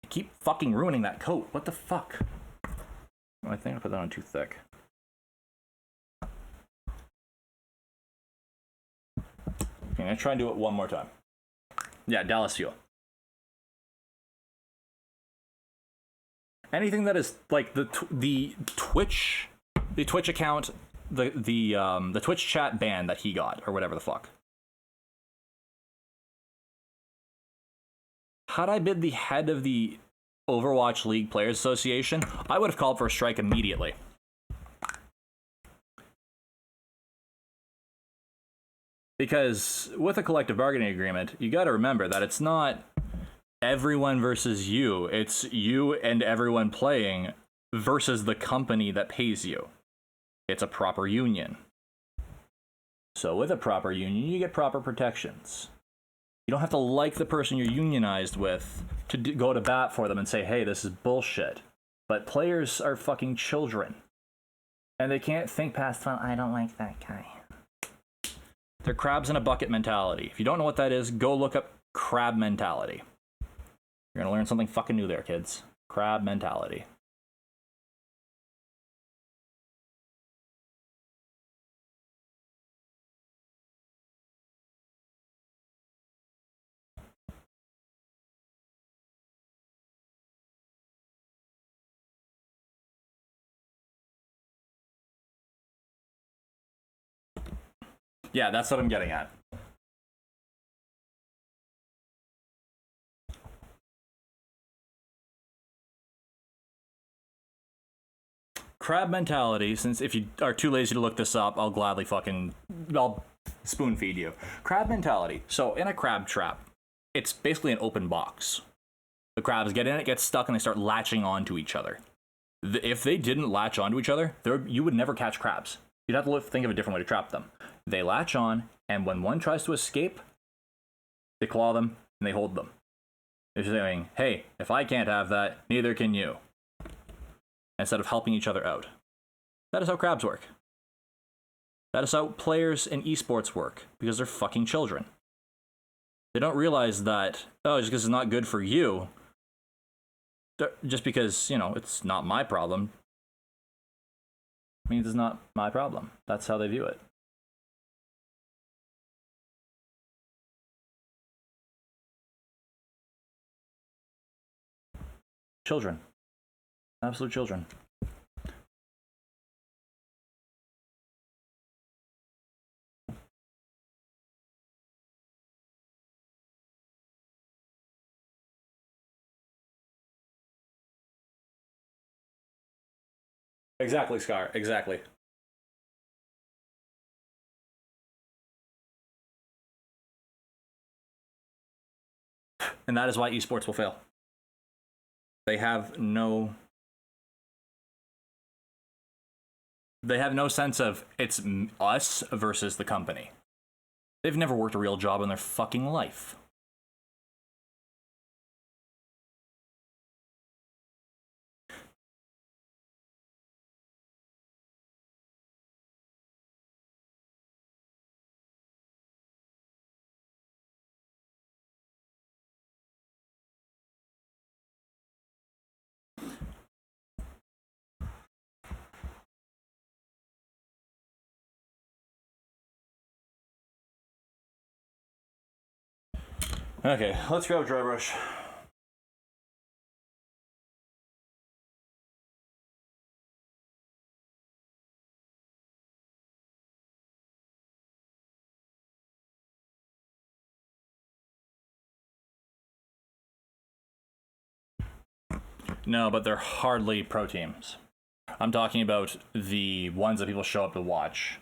Keep fucking ruining that coat. What the fuck? Oh, I think I put that on too thick. Okay, I'm gonna try and do it one more time. Yeah, Dallas Fuel. Anything that is like the Twitch account the Twitch chat ban that he got, or whatever the fuck. Had I been the head of the Overwatch League Players Association, I would have called for a strike immediately. Because with a collective bargaining agreement, you gotta remember that it's not everyone versus you. It's you and everyone playing versus the company that pays you. It's a proper union. So with a proper union, you get proper protections. You don't have to like the person you're unionized with to go to bat for them and say, hey, this is bullshit. But players are fucking children. And they can't think past, well, I don't like that guy. They're crabs in a bucket mentality. If you don't know what that is, go look up crab mentality. You're gonna learn something fucking new there, kids. Crab mentality. Yeah, that's what I'm getting at. Crab mentality, since if you are too lazy to look this up, I'll gladly I'll spoon feed you. Crab mentality. So in a crab trap, it's basically an open box. The crabs get in it, get stuck, and they start latching onto each other. If they didn't latch onto each other, you would never catch crabs. You'd have to think of a different way to trap them. They latch on, and when one tries to escape, they claw them, and they hold them. They're saying, hey, if I can't have that, neither can you. Instead of helping each other out. That is how crabs work. That is how players in esports work, because they're fucking children. They don't realize that, oh, just because it's not good for you, just because, you know, it's not my problem, means it's not my problem. That's how they view it. Children. Absolute children. Exactly, Scar. Exactly. And that is why esports will fail. They have no sense of it's us versus the company. They've never worked a real job in their fucking life. Okay, let's grab dry brush. No, but they're hardly pro teams. I'm talking about the ones that people show up to watch.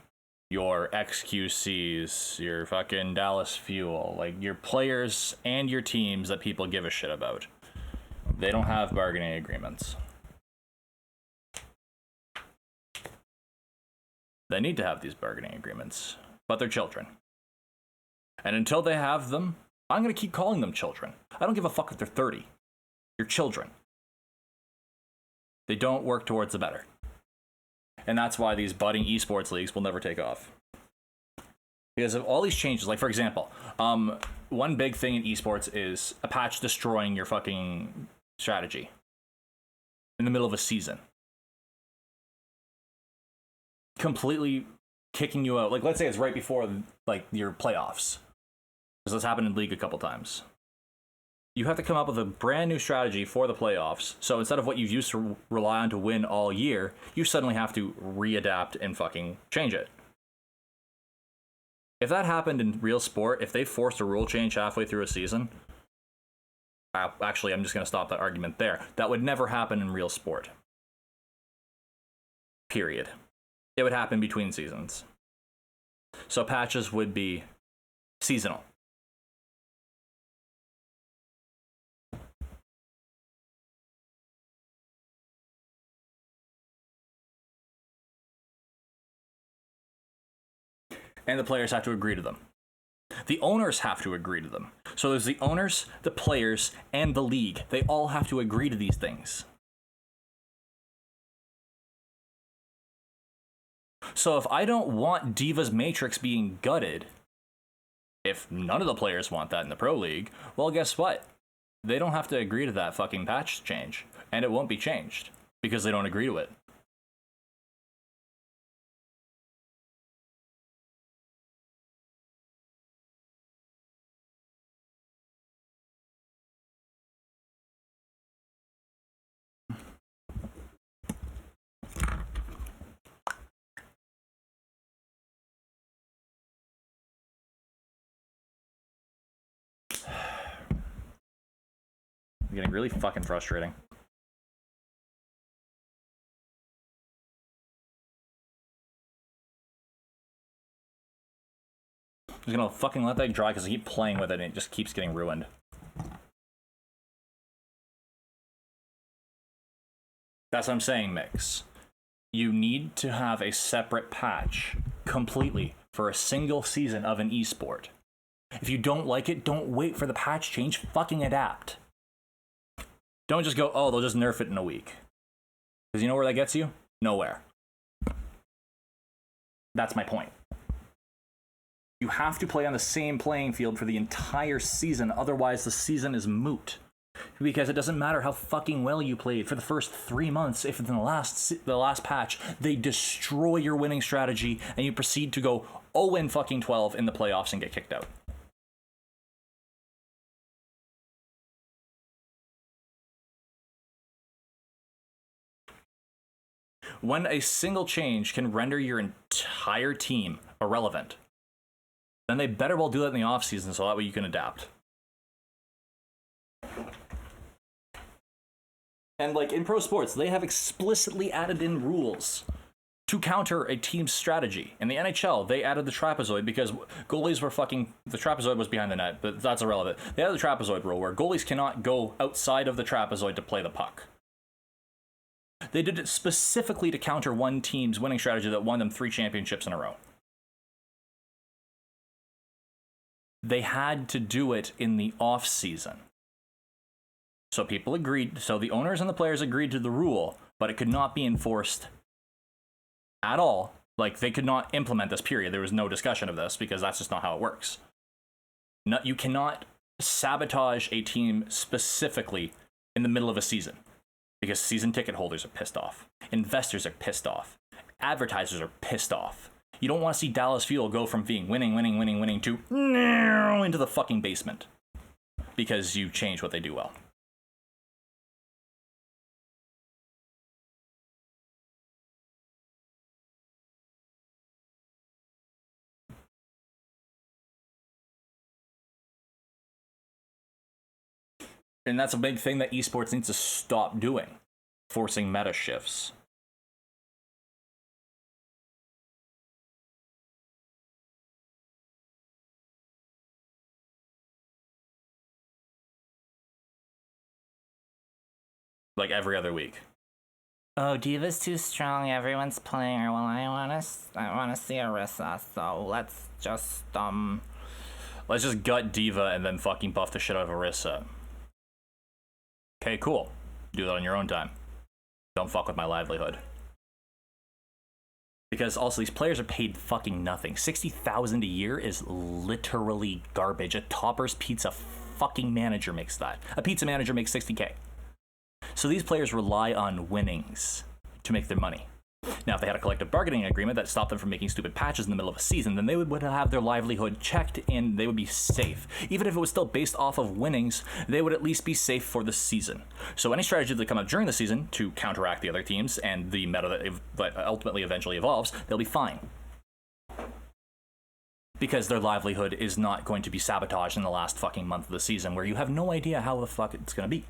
Your XQCs, your fucking Dallas Fuel, like your players and your teams that people give a shit about. They don't have bargaining agreements. They need to have these bargaining agreements, but they're children. And until they have them, I'm going to keep calling them children. I don't give a fuck if they're 30. You're children. They don't work towards the better. And that's why these budding esports leagues will never take off. Because of all these changes, like for example, one big thing in esports is a patch destroying your fucking strategy in the middle of a season. Completely kicking you out. Like let's say it's right before like your playoffs. Because that's happened in League a couple times. you have to come up with a brand new strategy for the playoffs. So instead of what you used to rely on to win all year, you suddenly have to readapt and fucking change it. If that happened in real sport, if they forced a rule change halfway through a season, actually, I'm just going to stop that argument there. That would never happen in real sport. Period. It would happen between seasons. So patches would be seasonal. And the players have to agree to them. The owners have to agree to them. So there's the owners, the players, and the league. They all have to agree to these things. So if I don't want Diva's Matrix being gutted, if none of the players want that in the Pro League, well, guess what? They don't have to agree to that fucking patch change. And it won't be changed because they don't agree to it. It's getting really fucking frustrating. I'm just gonna fucking let that dry because I keep playing with it and it just keeps getting ruined. That's what I'm saying, Mix. You need to have a separate patch completely for a single season of an esport. If you don't like it, don't wait for the patch change, fucking adapt. Don't just go, oh, they'll just nerf it in a week. Because you know where that gets you? Nowhere. That's my point. You have to play on the same playing field for the entire season, otherwise the season is moot. Because it doesn't matter how fucking well you played for the first 3 months, if in the last patch they destroy your winning strategy and you proceed to go 0-12 in the playoffs and get kicked out. When a single change can render your entire team irrelevant, then they better well do that in the offseason so that way you can adapt. And like in pro sports, they have explicitly added in rules to counter a team's strategy. In the NHL, they added the trapezoid because goalies were fucking... The trapezoid was behind the net, but that's irrelevant. They added the trapezoid rule where goalies cannot go outside of the trapezoid to play the puck. They did it specifically to counter one team's winning strategy that won them 3 championships in a row. They had to do it in the off season. So people agreed, so the owners and the players agreed to the rule, but it could not be enforced at all. Like, they could not implement this, period. There was no discussion of this because that's just not how it works. No, you cannot sabotage a team specifically in the middle of a season. Because season ticket holders are pissed off. Investors are pissed off. Advertisers are pissed off. You don't want to see Dallas Fuel go from being winning to into the fucking basement. Because you change what they do well. And that's a big thing that esports needs to stop doing. Forcing meta shifts. Like every other week. Oh, Diva's too strong. Everyone's playing her. Well, I wanna see Orisa. So let's just gut Diva and then fucking buff the shit out of Orisa. Okay, cool. Do that on your own time. Don't fuck with my livelihood. Because also, these players are paid fucking nothing. $60,000 a year is literally garbage. A Topper's Pizza fucking manager makes that. A pizza manager makes $60K. So these players rely on winnings to make their money. Now, if they had a collective bargaining agreement that stopped them from making stupid patches in the middle of a season, then they would have their livelihood checked and they would be safe. Even if it was still based off of winnings, they would at least be safe for the season. So any strategy that come up during the season to counteract the other teams and the meta that ultimately eventually evolves, they'll be fine. Because their livelihood is not going to be sabotaged in the last fucking month of the season where you have no idea how the fuck it's going to be.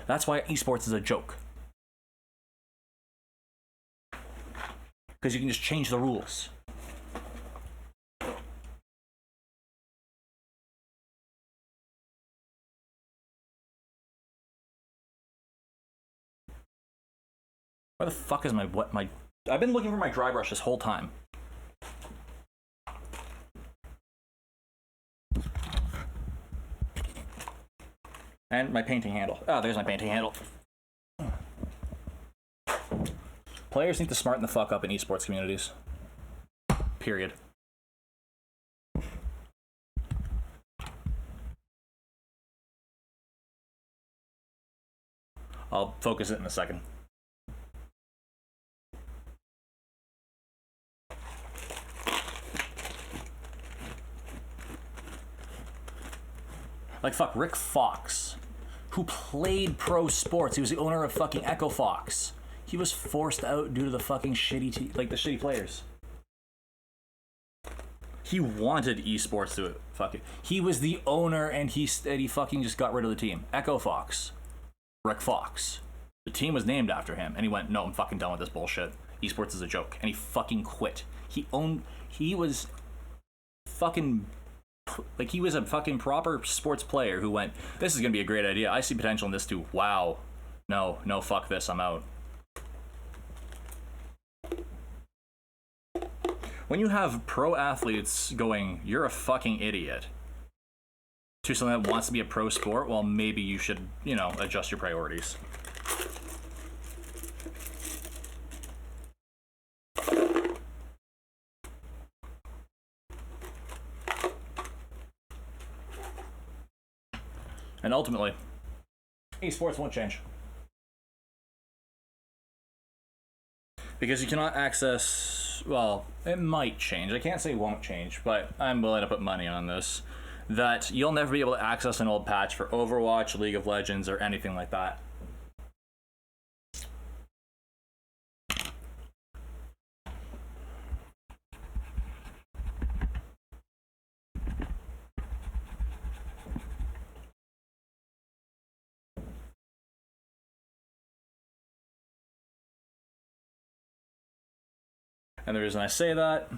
That's why esports is a joke. Because you can just change the rules. Where the fuck is my I've been looking for my dry brush this whole time. And my painting handle. Oh, there's my painting handle. Players need to smarten the fuck up in esports communities. Period. I'll focus it in a second. Like, fuck, Rick Fox, who played pro sports. He was the owner of fucking Echo Fox. He was forced out due to the fucking shitty, the shitty players. He wanted esports to fuck it. He was the owner and he fucking just got rid of the team. Echo Fox. Rick Fox. The team was named after him and he went, no, I'm fucking done with this bullshit. Esports is a joke. And he fucking quit. He was fucking... Like, he was a fucking proper sports player who went, this is going to be a great idea. I see potential in this too. Wow. No, fuck this. I'm out. When you have pro athletes going, you're a fucking idiot, to someone that wants to be a pro sport, well, maybe you should, adjust your priorities. And ultimately, esports won't change. Because you cannot access, well, it might change. I can't say it won't change, but I'm willing to put money on this. That you'll never be able to access an old patch for Overwatch, League of Legends, or anything like that. And the reason I say that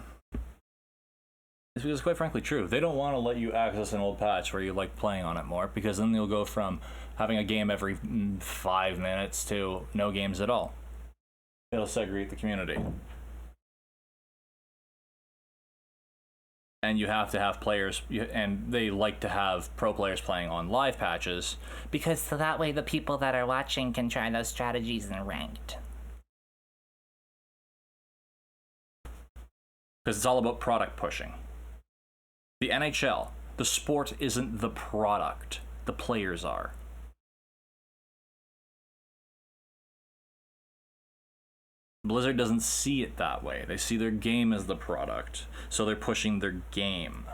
is because it's quite frankly true. They don't want to let you access an old patch where you like playing on it more, because then you'll go from having a game every 5 minutes to no games at all. It'll segregate the community. And you have to have players, and they like to have pro players playing on live patches, because so that way the people that are watching can try those strategies in ranked. Because it's all about product pushing. The NHL, the sport isn't the product. The players are. Blizzard doesn't see it that way. They see their game as the product. So they're pushing their game.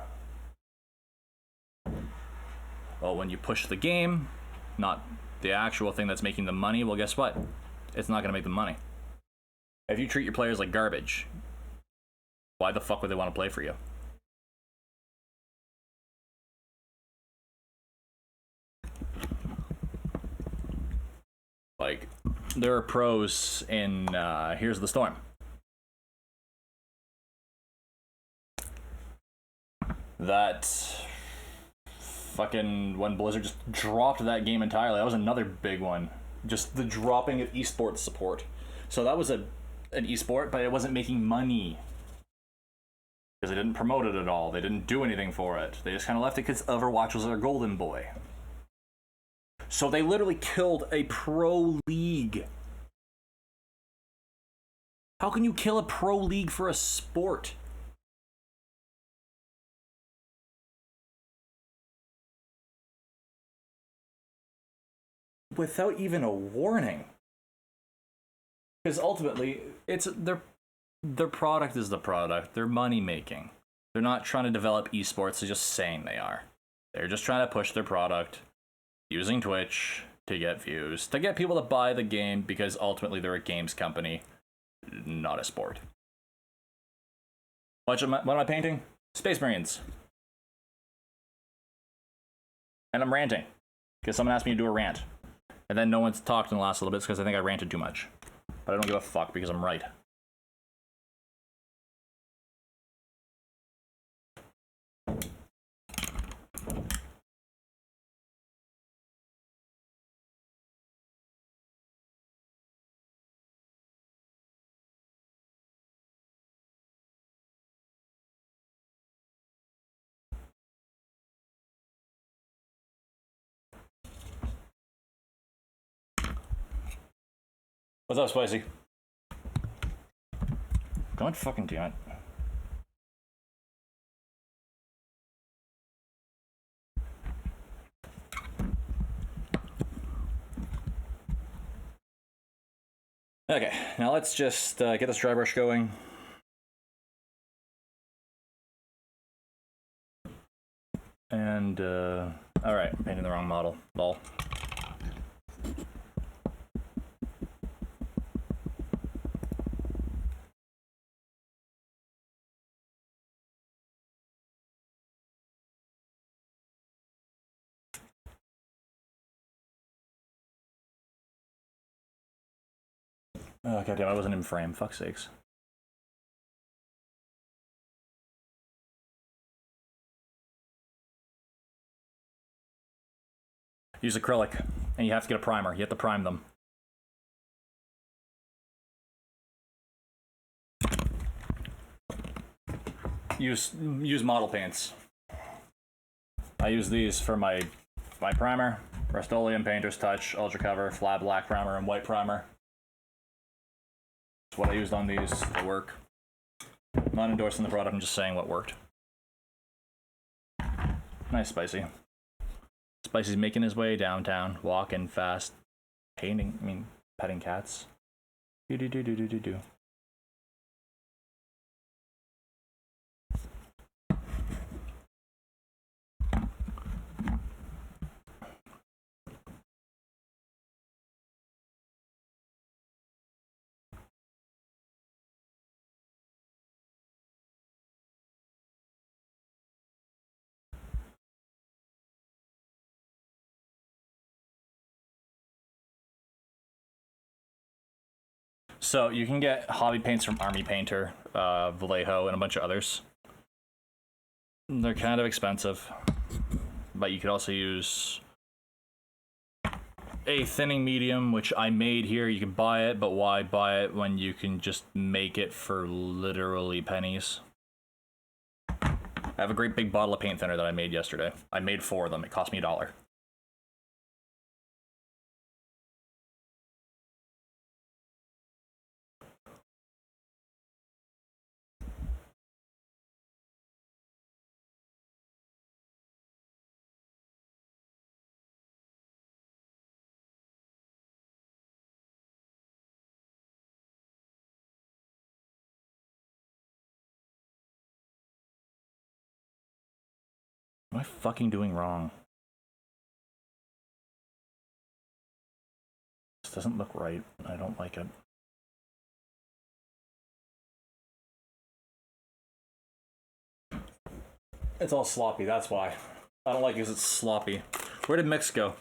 Well, when you push the game, not the actual thing that's making the money, well, guess what? It's not going to make the money. If you treat your players like garbage, why the fuck would they want to play for you? Like, there are pros in Here's the Storm. That fucking, when Blizzard just dropped that game entirely, that was another big one. Just the dropping of esports support. So that was an esport, but it wasn't making money. Because they didn't promote it at all. They didn't do anything for it. They just kind of left it because Overwatch was their golden boy. So they literally killed a pro league. How can you kill a pro league for a sport? Without even a warning. Because ultimately, it's their product is the product. They're money making. They're not trying to develop esports. They're just saying they are. They're just trying to push their product using Twitch to get views, to get people to buy the game, because ultimately they're a games company, not a sport. What am I painting? Space Marines. And I'm ranting because someone asked me to do a rant. And then no one's talked in the last little bit because I think I ranted too much. But I don't give a fuck because I'm right. What's up, Spicy? Don't fucking do it. Okay, now let's just get this dry brush going. And, alright, I'm painting the wrong model. Lol. Oh, goddamn, I wasn't in frame. Fuck's sakes. Use acrylic, and you have to get a primer. You have to prime them. Use model paints. I use these for my primer. Rust-Oleum, Painter's Touch, Ultra Cover, Flat Black Primer, and White Primer. That's what I used on these. They work. I'm not endorsing the product, I'm just saying what worked. Nice, Spicy. Spicy's making his way downtown, walking fast, petting cats. Do. So you can get hobby paints from Army Painter, Vallejo, and a bunch of others. They're kind of expensive, but you could also use a thinning medium, which I made here. You can buy it, but why buy it when you can just make it for literally pennies? I have a great big bottle of paint thinner that I made yesterday. I made 4 of them. It cost me $1. What am I fucking doing wrong? This doesn't look right. I don't like it. It's all sloppy, that's why. I don't like it because it's sloppy. Where did mix go?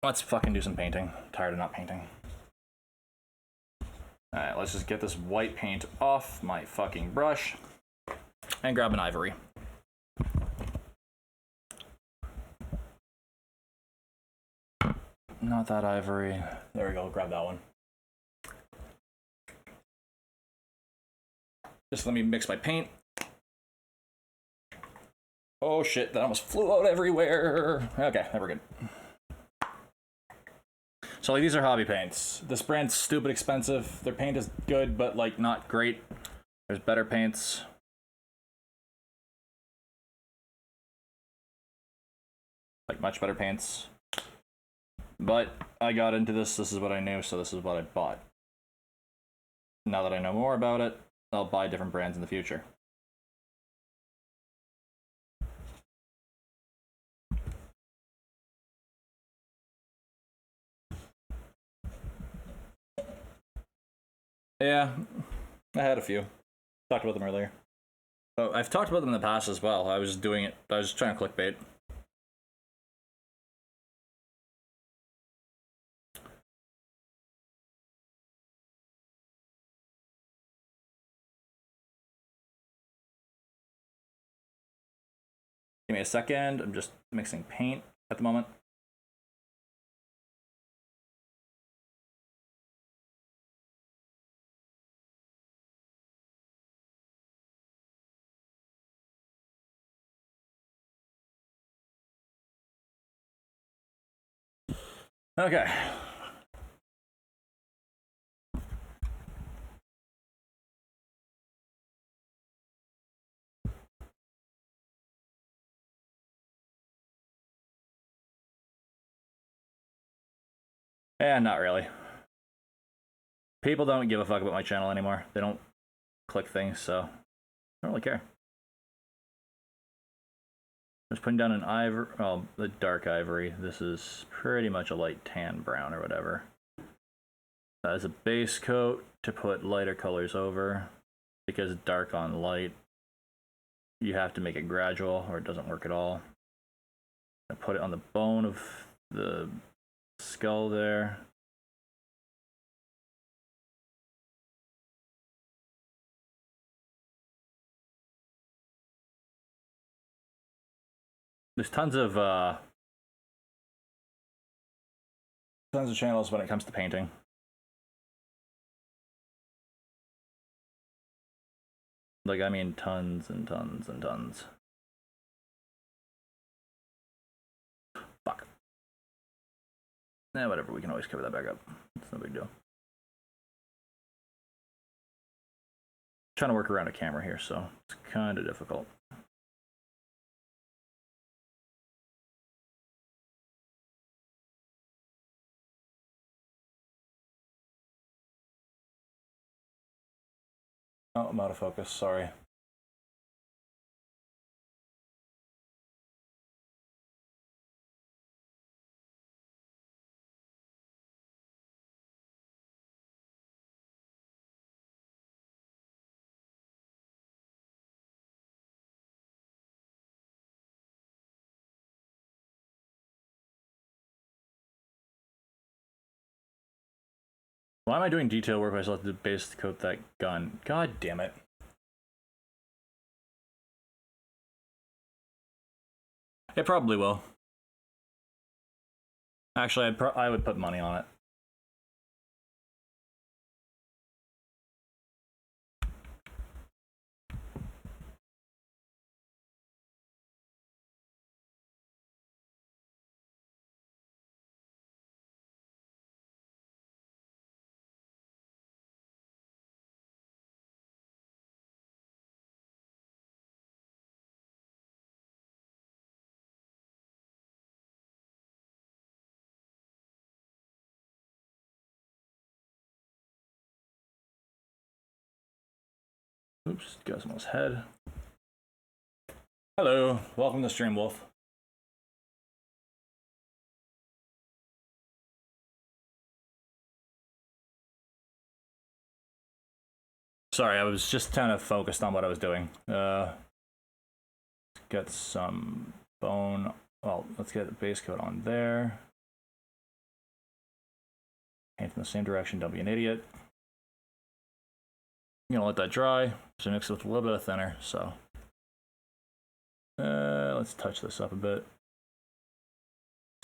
Let's fucking do some painting. I'm tired of not painting. Alright, let's just get this white paint off my fucking brush and grab an ivory. Not that ivory. There we go, grab that one. Just let me mix my paint. Oh shit, that almost flew out everywhere. Okay, there we're good. So like, these are hobby paints. This brand's stupid expensive. Their paint is good, but like not great. There's better paints. like much better paints. But I got into this is what I knew, so this is what I bought. Now that I know more about it, I'll buy different brands in the future. Yeah, I had a few. Talked about them earlier. Oh, I've talked about them in the past as well. I was doing it. I was trying to clickbait. Give me a second. I'm just mixing paint at the moment. Okay. Yeah, not really. People don't give a fuck about my channel anymore. They don't click things, so I don't really care. Just putting down an ivory, well, the dark ivory. This is pretty much a light tan brown or whatever. As a base coat to put lighter colors over, because dark on light, you have to make it gradual or it doesn't work at all. I put it on the bone of the skull there. There's tons of channels when it comes to painting. Like, I mean, tons and tons and tons. Fuck. Whatever, we can always cover that back up. It's no big deal. Trying to work around a camera here, so it's kind of difficult. Oh, I'm out of focus, sorry. Why am I doing detail work if I still have to base coat that gun? God damn it. It probably will. Actually, I would put money on it. Oops, got someone's head. Hello, welcome to Stream Wolf. Sorry, I was just kind of focused on what I was doing. Get some bone. Well, let's get the base coat on there. Paint in the same direction, don't be an idiot. I'm gonna let that dry. So mix it with a little bit of thinner, so. Let's touch this up a bit.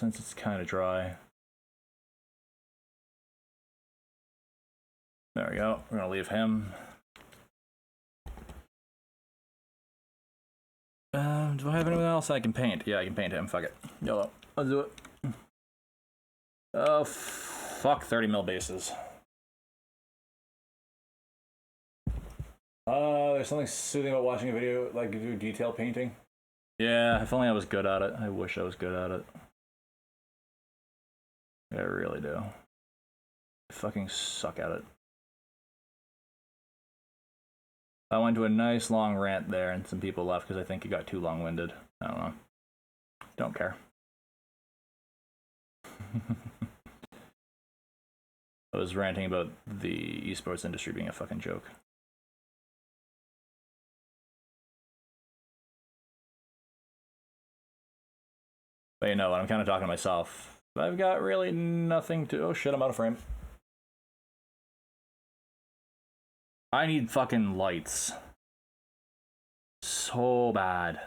Since it's kind of dry. There we go, we're gonna leave him. Do I have anyone else I can paint? Yeah, I can paint him, fuck it. YOLO, let's do it. Oh, fuck 30 mil bases. There's something soothing about watching a video, like do detail painting. Yeah, if only I was good at it. I wish I was good at it. I really do. I fucking suck at it. I went to a nice long rant there and some people left because I think it got too long-winded. I don't know. Don't care. I was ranting about the esports industry being a fucking joke. But you know what, I'm kind of talking to myself. I've got really nothing to... Oh shit, I'm out of frame. I need fucking lights. So bad.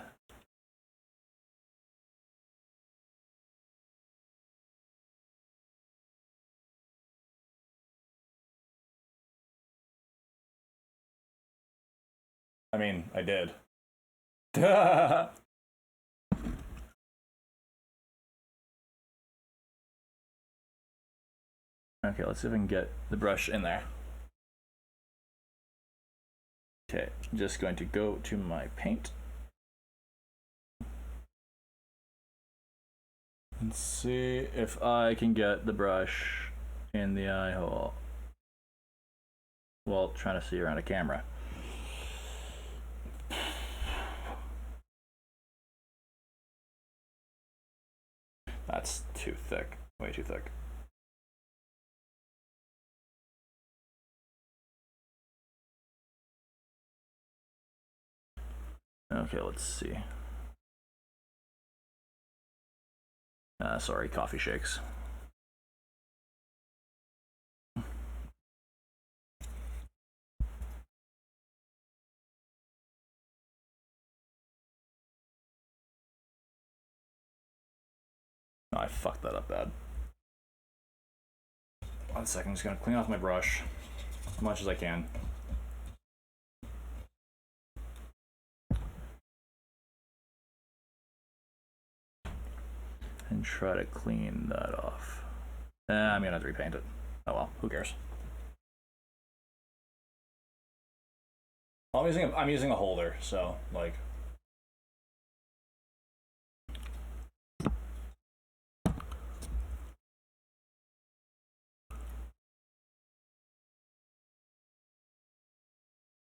I mean, I did. Okay, let's see if I can get the brush in there. Okay, I'm just going to go to my paint. And see if I can get the brush in the eye hole while trying to see around a camera. That's too thick, way too thick. Okay, let's see. Sorry, coffee shakes. Oh, I fucked that up bad. 1 second, I'm just gonna clean off my brush as much as I can. And try to clean that off. I'm gonna have to repaint it. Oh well, who cares? I'm using a holder, so like.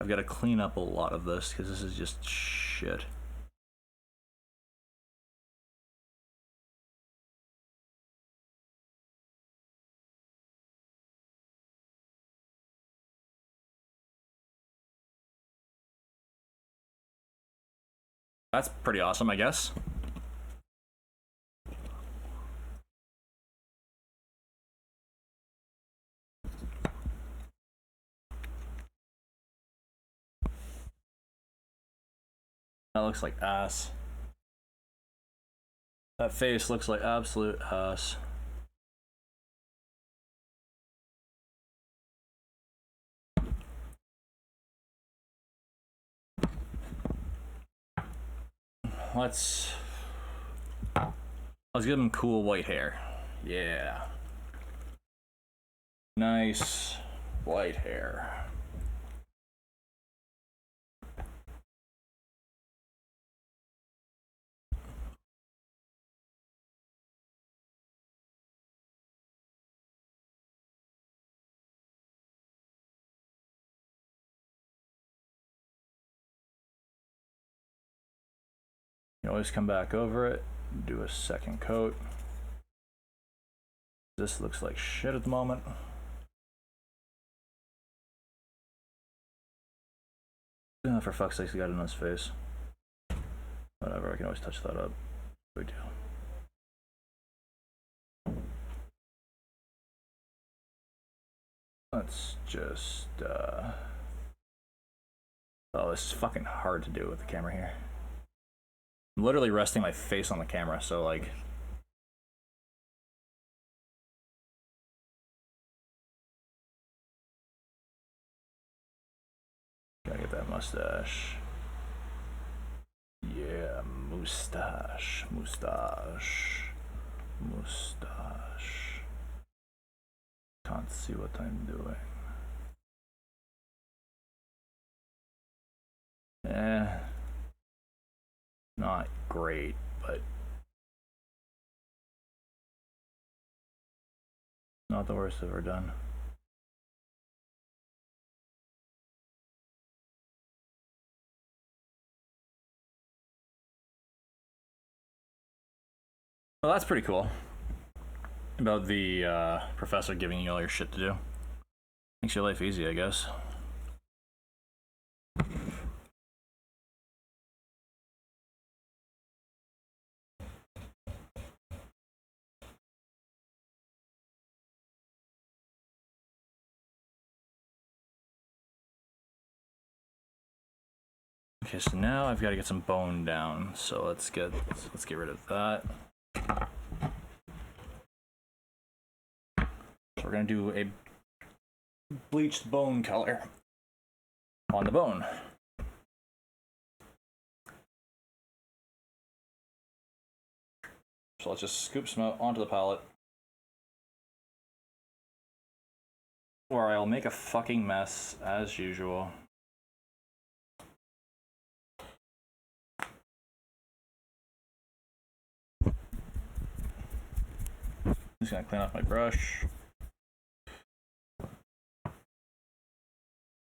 I've got to clean up a lot of this because this is just shit. That's pretty awesome, I guess. That looks like ass. That face looks like absolute ass. Let's give him cool white hair. Yeah. Nice white hair. You always come back over it, do a second coat. This looks like shit at the moment. Oh, for fuck's sake, he got it in his face. Whatever, I can always touch that up. Big deal. Let's just, oh, this is fucking hard to do with the camera here. I'm literally resting my face on the camera, so like... Gotta get that mustache. Yeah, mustache, mustache, mustache. Can't see what I'm doing. Eh. Not great, but not the worst I've ever done. Well, that's pretty cool. About the professor giving you all your shit to do. Makes your life easy, I guess. Okay, so now I've got to get some bone down. So let's get rid of that. So we're gonna do a bleached bone color on the bone. So let's just scoop some out onto the palette. Or I'll make a fucking mess as usual. Just gonna clean off my brush.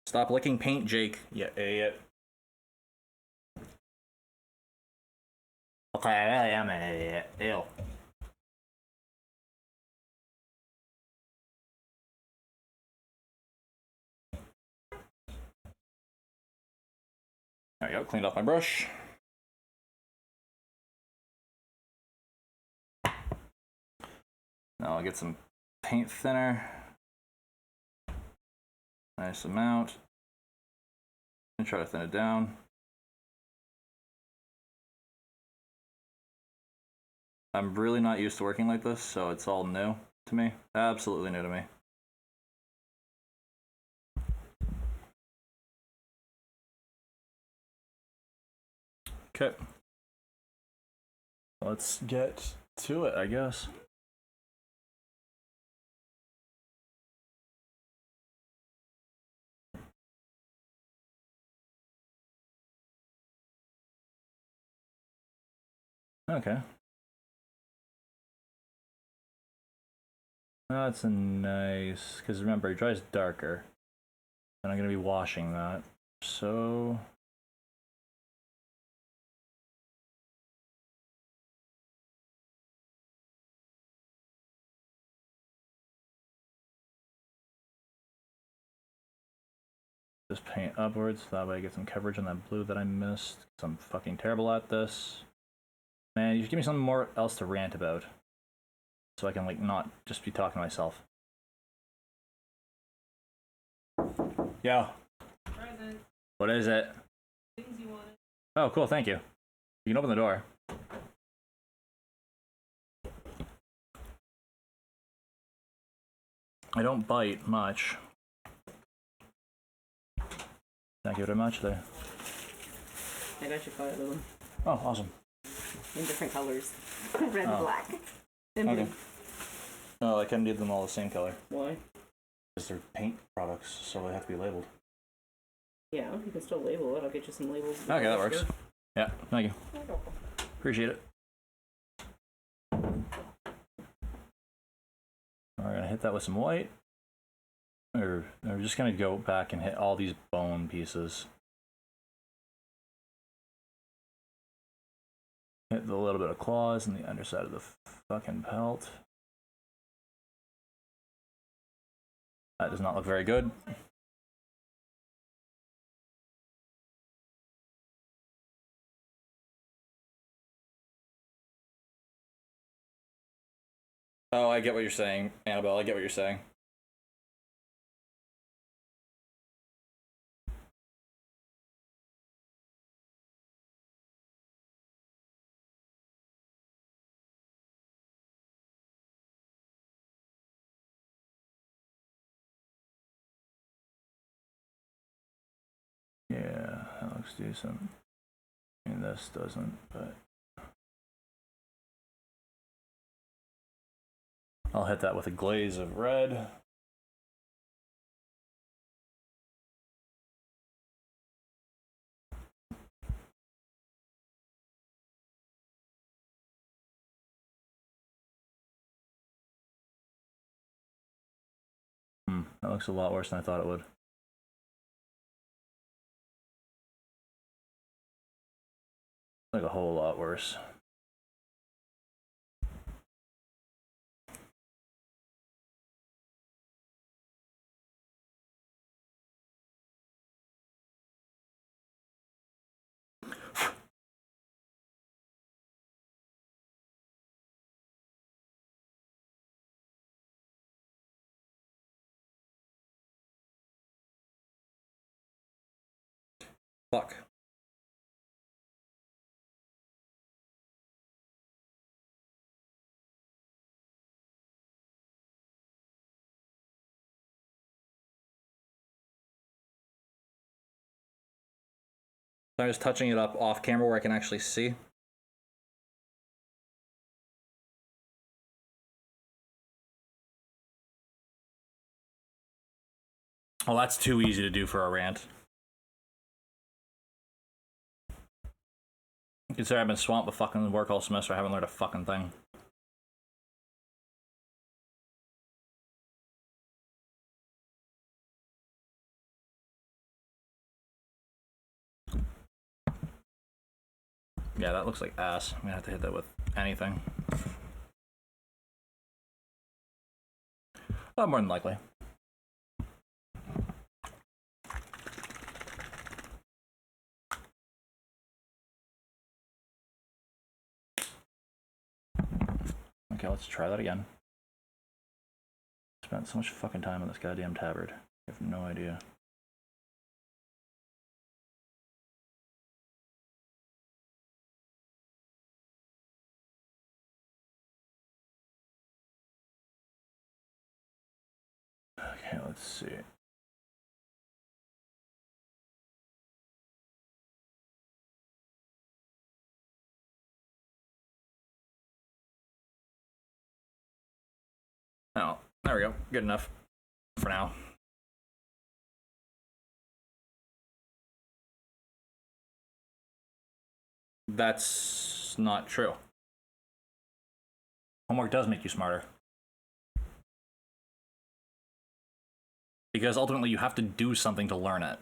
Stop licking paint, Jake. Yeah, idiot. Okay, I really am an idiot. Ew. There we go, cleaned off my brush. Now I'll get some paint thinner. Nice amount. And try to thin it down. I'm really not used to working like this, so it's all new to me. Absolutely new to me. Okay. Let's get to it, I guess. Okay. That's a nice, because remember, it dries darker. And I'm going to be washing that. So... just paint upwards, so that way I get some coverage on that blue that I missed. Because I'm fucking terrible at this. Man, you should give me something more else to rant about. So I can, like, not just be talking to myself. Yo. Present. What is it? Things you wanted. Oh, cool, thank you. You can open the door. I don't bite much. Thank you very much there. I got you 5 of them. Oh, awesome. In different colors. Red, black, and Okay. blue. No, I couldn't do them all the same color. Why? Because they're paint products, so they have to be labeled. Yeah, you can still label it. I'll get you some labels. Okay, that works. Yeah, thank you. Appreciate it. We're gonna hit that with some white. Or we're just gonna go back and hit all these bone pieces. Hit the little bit of claws and the underside of the fucking pelt. That does not look very good. Oh, I get what you're saying, Annabelle. I get what you're saying. Yeah, that looks decent. I mean, this doesn't, but... I'll hit that with a glaze of red. looks a lot worse than I thought it would. Like a whole lot worse. Fuck. I'm just touching it up off camera where I can actually see. Oh, that's too easy to do for a rant. Consider I've been swamped with fucking work all semester, I haven't learned a fucking thing. Yeah, that looks like ass. I'm gonna have to hit that with anything. Oh, more than likely. Okay, let's try that again. Spent so much fucking time on this goddamn tabard. I have no idea. Okay, let's see. Oh, there we go. Good enough for now. That's not true. Homework does make you smarter. Because ultimately you have to do something to learn it.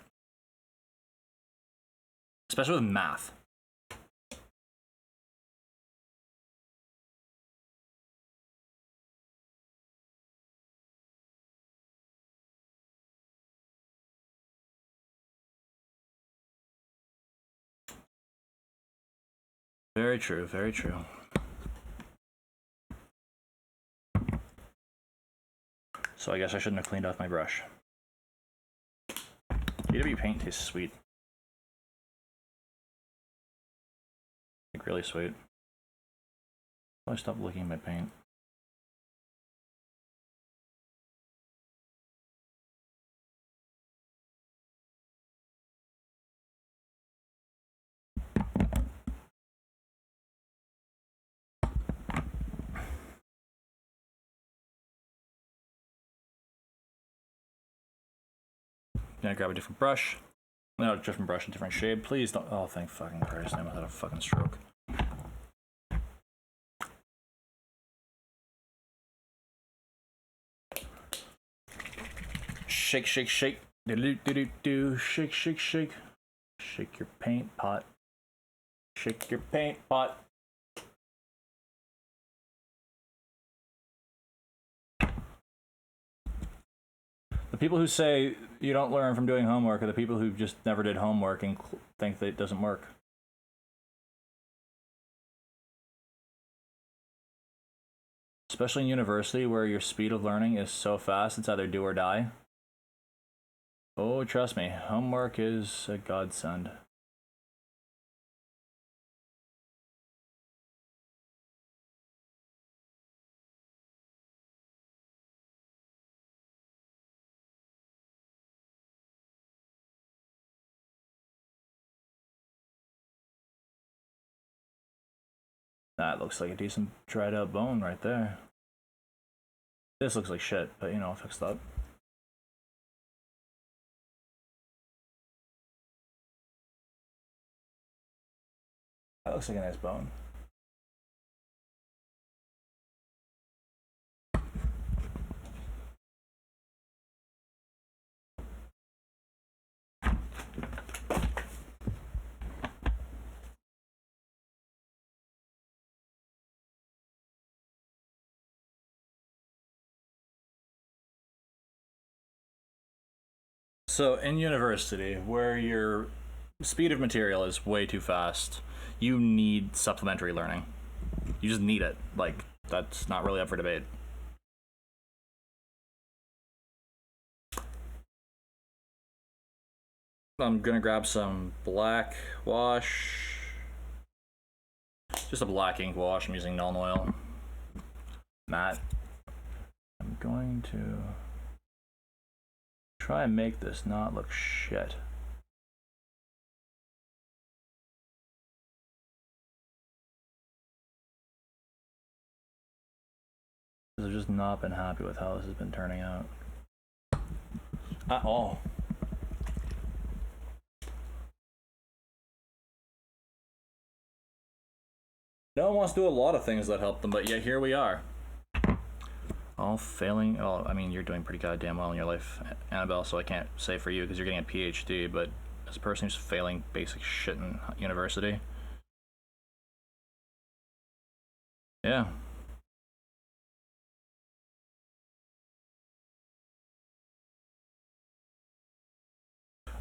Especially with math. Very true, very true. So I guess I shouldn't have cleaned off my brush. GW paint tastes sweet. Like really sweet. Probably stop licking my paint. Gonna grab a different brush. No, different brush, a different shade. Please don't. Oh, thank fucking Christ! I'm without a fucking stroke. Shake, shake, shake. Do. Shake, shake, shake. Shake your paint pot. Shake your paint pot. The people who say you don't learn from doing homework are the people who just never did homework and think that it doesn't work. Especially in university where your speed of learning is so fast, it's either do or die. Oh, trust me, homework is a godsend. That looks like a decent dried out bone right there. This looks like shit, but you know, I'll fix that. That looks like a nice bone. So in university, where your speed of material is way too fast, you need supplementary learning. You just need it. Like, that's not really up for debate. I'm gonna grab some black wash. Just a black ink wash. I'm using Nuln Oil. Matte. I'm going to try and make this not look shit. I've just not been happy with how this has been turning out. At all. No one wants to do a lot of things that help them, but yet here we are. All failing. Oh, I mean, you're doing pretty goddamn well in your life, Annabelle, so I can't say for you because you're getting a PhD, but as a person who's failing basic shit in university. Yeah.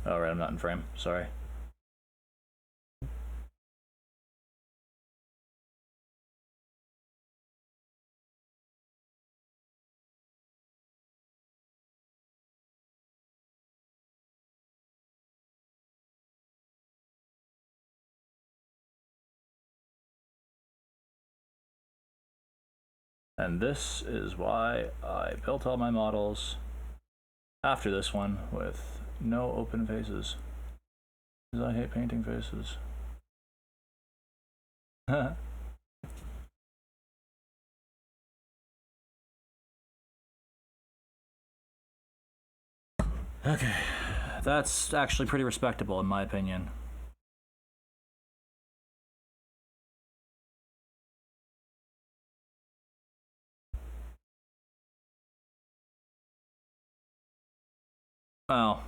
Oh, right, I'm not in frame. Sorry. And this is why I built all my models after this one with no open faces. Because I hate painting faces. Okay, that's actually pretty respectable in my opinion. Well,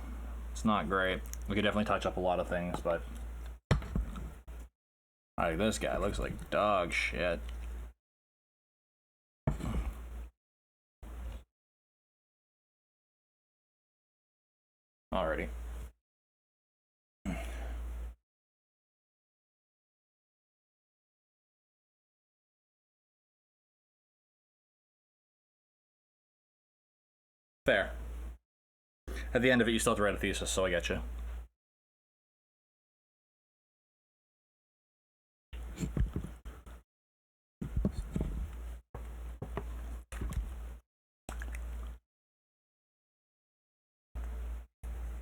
it's not great. We could definitely touch up a lot of things, but like this guy looks like dog shit. Alrighty. Fair. At the end of it, you still have to write a thesis, so I get you.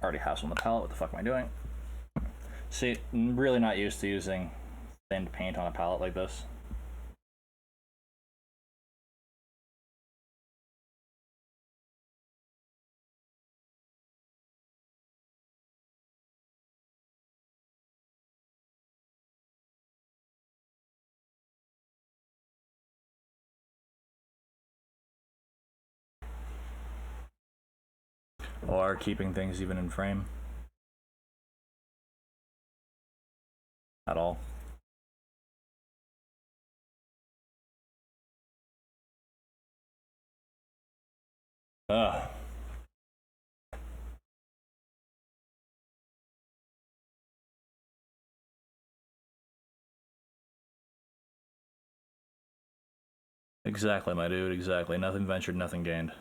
Already have some on the palette. What the fuck am I doing? See, I'm really not used to using thinned paint on a palette like this. Or keeping things even in frame. At all. Ugh. Exactly, my dude, exactly. Nothing ventured, nothing gained.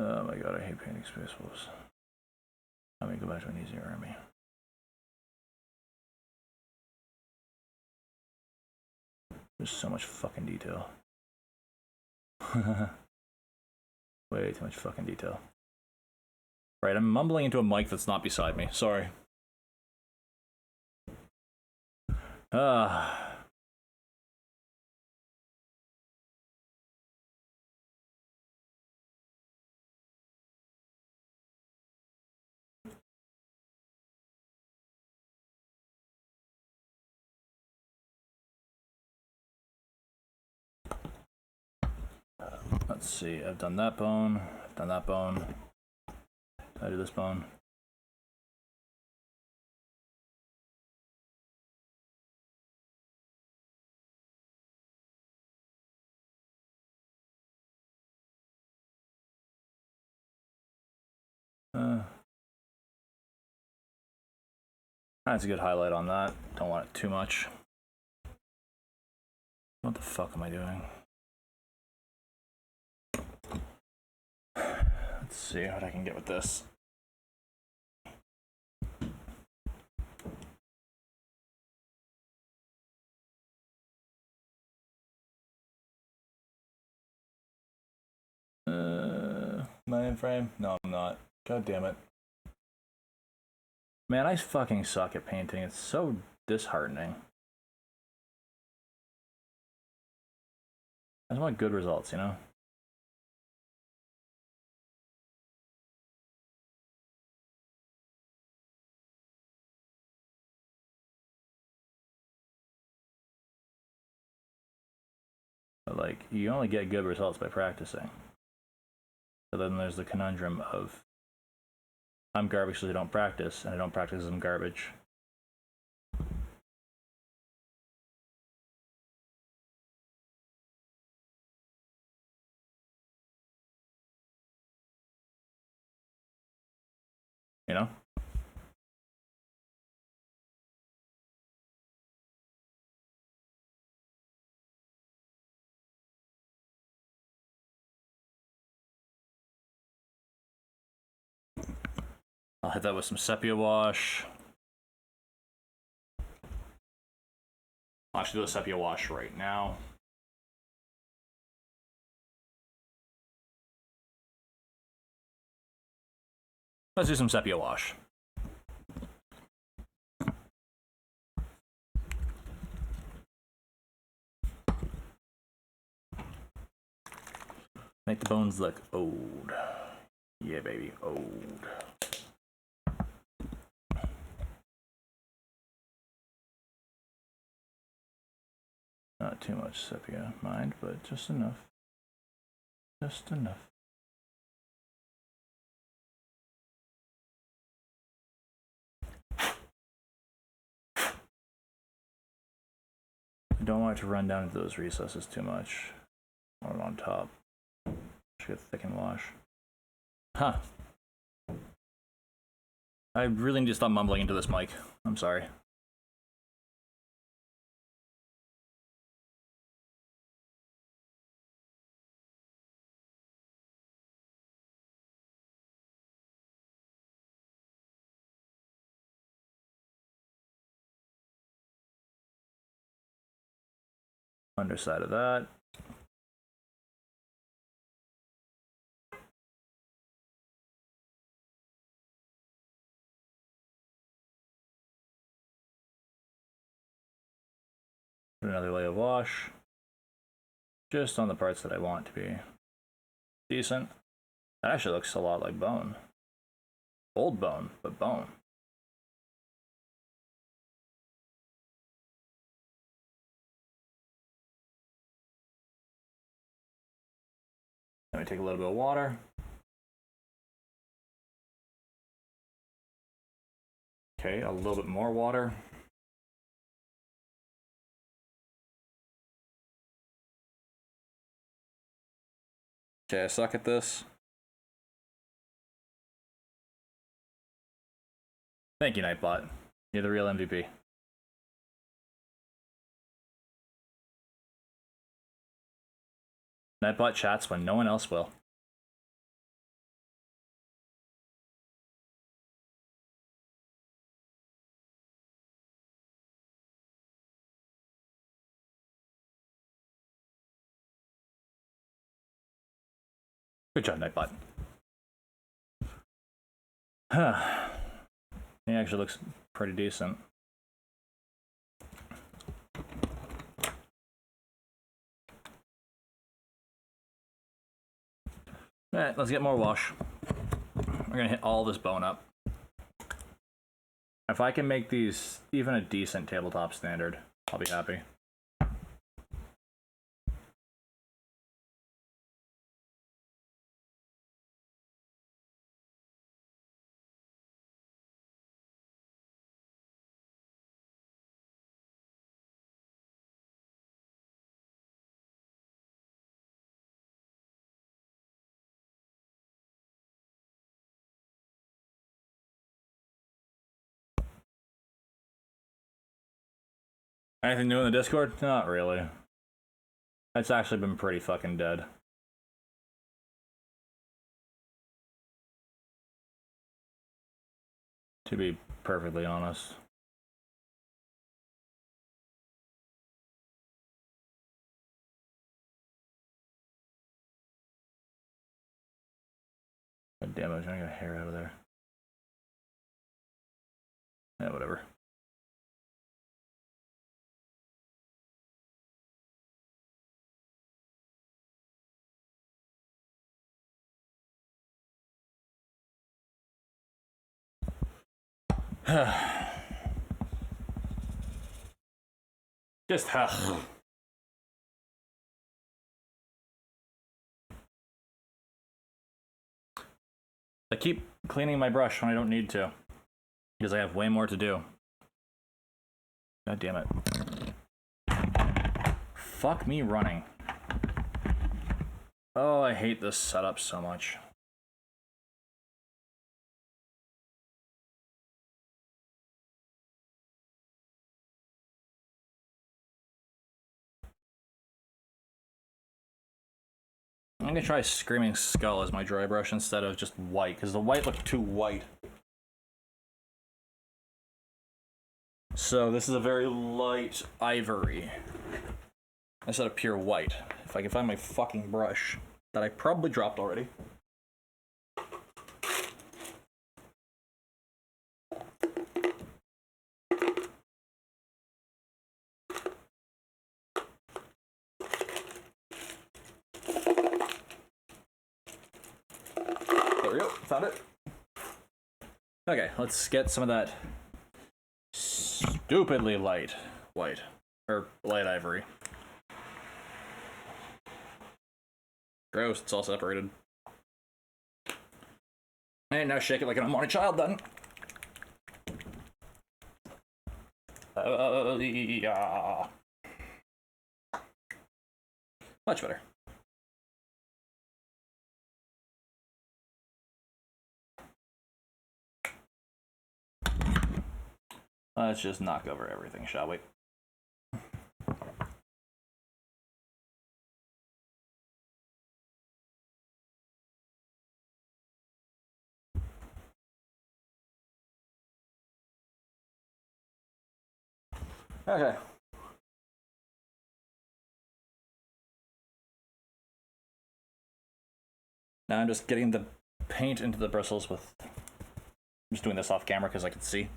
Oh my god, I hate painting Space Wolves. Let me go back to an easier army. There's so much fucking detail. Way too much fucking detail. Right, I'm mumbling into a mic that's not beside me. Sorry. Ah. Let's see, I've done that bone, I've done that bone. I do this bone. That's a good highlight on that. Don't want it too much. What the fuck am I doing? Let's see what I can get with this. Am I in frame? No, I'm not. God damn it. Man, I fucking suck at painting. It's so disheartening. I just want good results, you know? But like, you only get good results by practicing. So then there's the conundrum of I'm garbage because I don't practice, and I don't practice because I'm garbage. You know? I'll hit that with some sepia wash. I'll actually do a sepia wash right now. Let's do some sepia wash. Make the bones look old. Yeah, baby, old. Not too much sepia, mind, but just enough. Just enough. I don't want it to run down into those recesses too much. I want it on top. Should get thick and wash. Huh. I really need to stop mumbling into this mic. I'm sorry. Underside of that. Put another layer of wash. Just on the parts that I want to be decent. That actually looks a lot like bone. Old bone, but bone. Let me take a little bit of water. Okay, a little bit more water. Okay, I suck at this. Thank you, Nightbot. You're the real MVP. Nightbot chats when no one else will. Good job, Nightbot. He actually looks pretty decent. Alright, let's get more wash. We're gonna hit all this bone up. If I can make these even a decent tabletop standard, I'll be happy. Anything new in the Discord? Not really. It's actually been pretty fucking dead. To be perfectly honest. God damn it, I'm trying to get a hair out of there. Yeah, whatever. Just I keep cleaning my brush when I don't need to, because I have way more to do. God damn it. Fuck me running. Oh, I hate this setup so much. I'm gonna try Screaming Skull as my dry brush instead of just white, because the white looked too white. So this is a very light ivory instead of pure white. If I can find my fucking brush that I probably dropped already. There we go, found it. Okay, let's get some of that stupidly light white, or light ivory. Gross, it's all separated. And now shake it like an unwanted child then. Yeah. Much better. Let's just knock over everything, shall we? Okay. Now I'm just getting the paint into the bristles with... I'm just doing this off camera because I can see.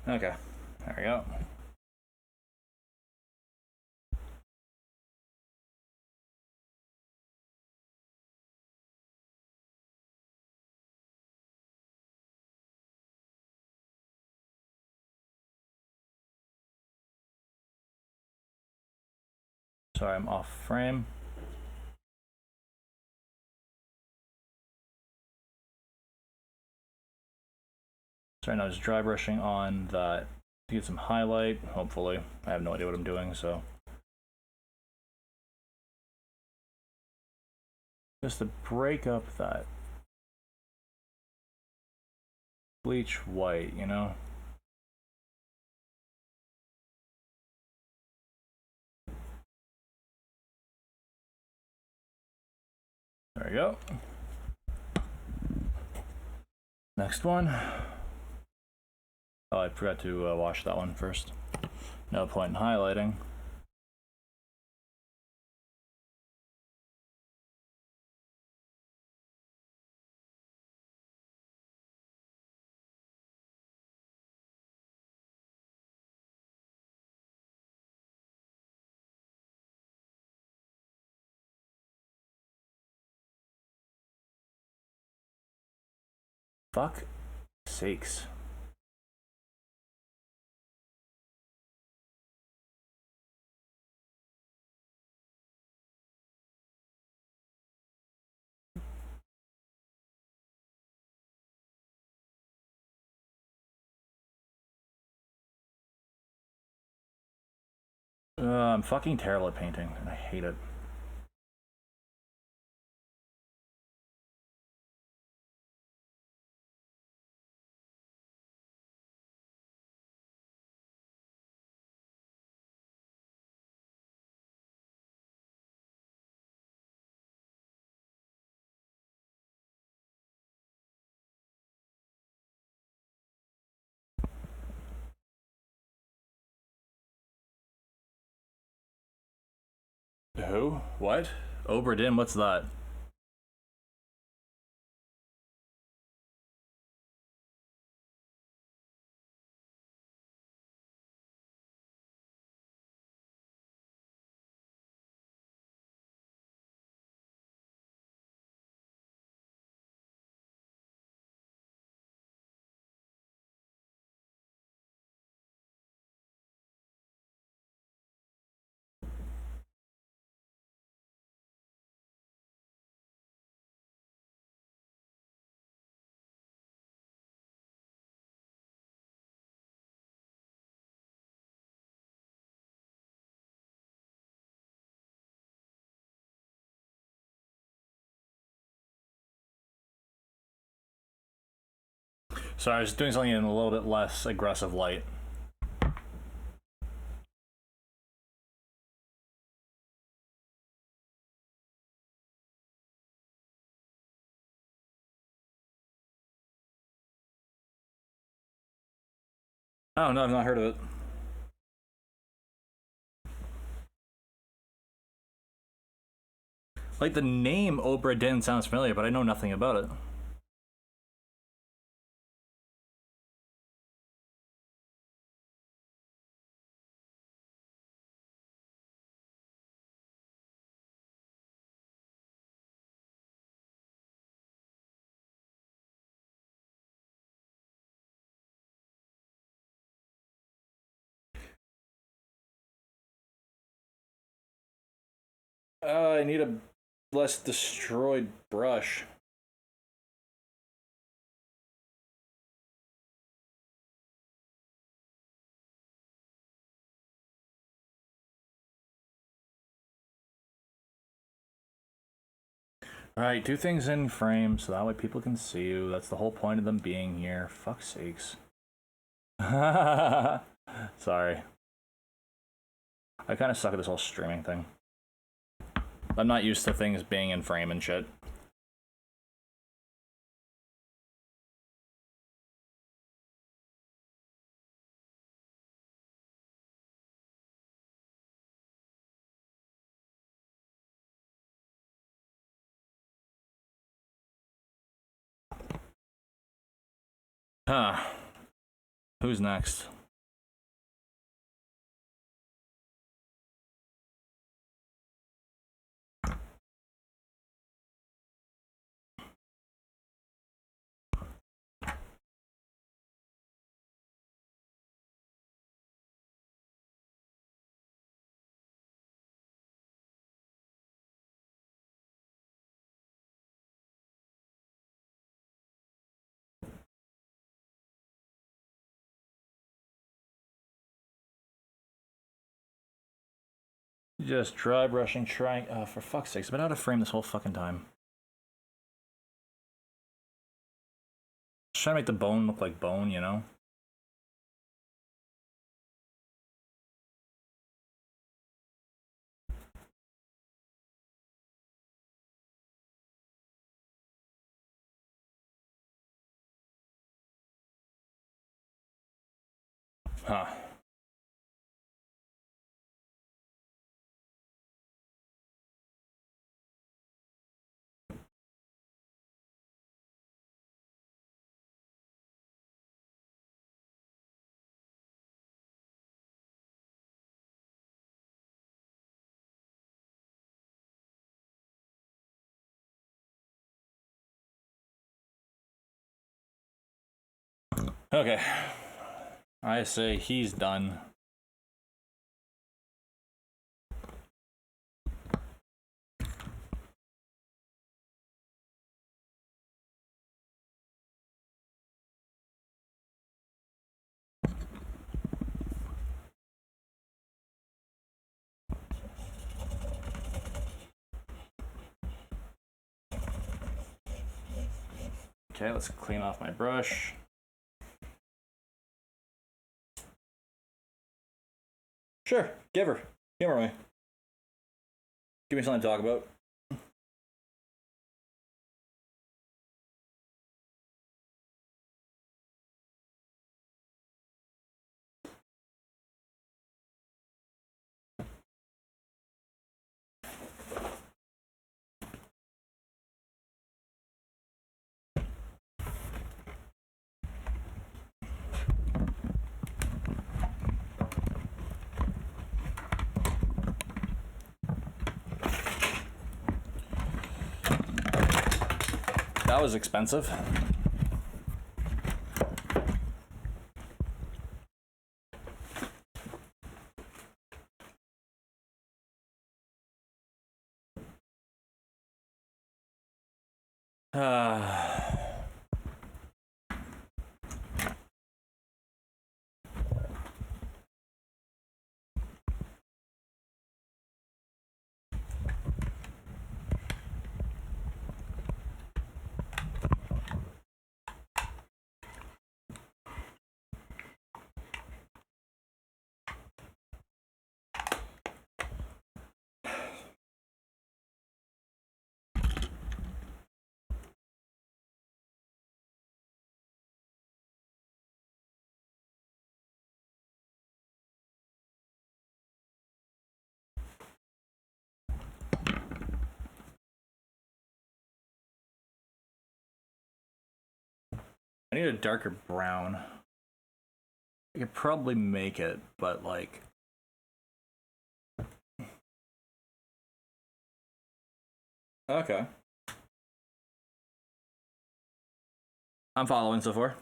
Okay, there we go. Sorry, I'm off frame. So right now just dry brushing on that to get some highlight, hopefully. I have no idea what I'm doing, so. Just to break up that bleach white, you know? There we go. Next one. Oh, I forgot to wash that one first. No point in highlighting. Fuck sakes. I'm fucking terrible at painting, and I hate it. Who? What? Obra Dinn, what's that? Sorry, I was doing something in a little bit less aggressive light. Oh no, I've not heard of it. Like the name Obra Dinn sounds familiar, but I know nothing about it. I need a less destroyed brush. Alright, do things in frame so that way people can see you. That's the whole point of them being here. Fuck's sakes. Sorry. I kind of suck at this whole streaming thing. I'm not used to things being in frame and shit. Huh. Who's next? Just dry brushing, trying. Oh, for fuck's sakes, I've been out of frame this whole fucking time. Just trying to make the bone look like bone, you know? Huh. Okay. I say he's done. Okay, let's clean off my brush. Sure, give her. Humor me. Give me something to talk about. That was expensive. I need a darker brown. I could probably make it, but like... Okay. I'm following so far.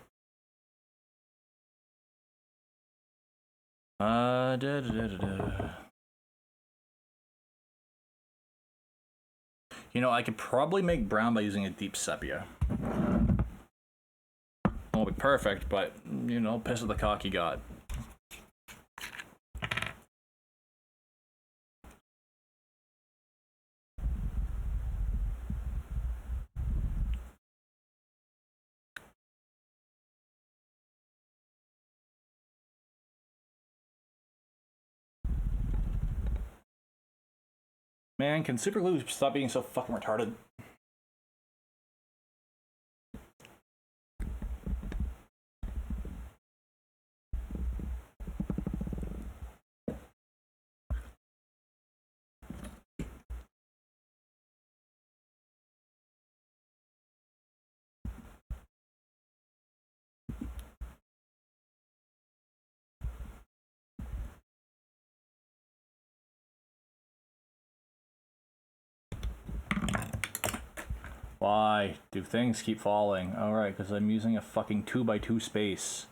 Da, da, da, da, da. You know, I could probably make brown by using a deep sepia. Won't be perfect, but, you know, piss at the cock you got. Man, can super glue stop being so fucking retarded? Why do things keep falling? Alright, because I'm using a fucking 2x2 space.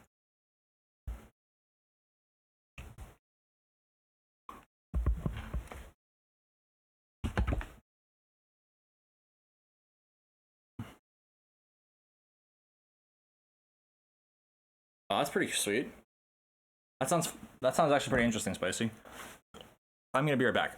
Oh, that's pretty sweet. That sounds actually pretty interesting, Spicy. I'm gonna be right back.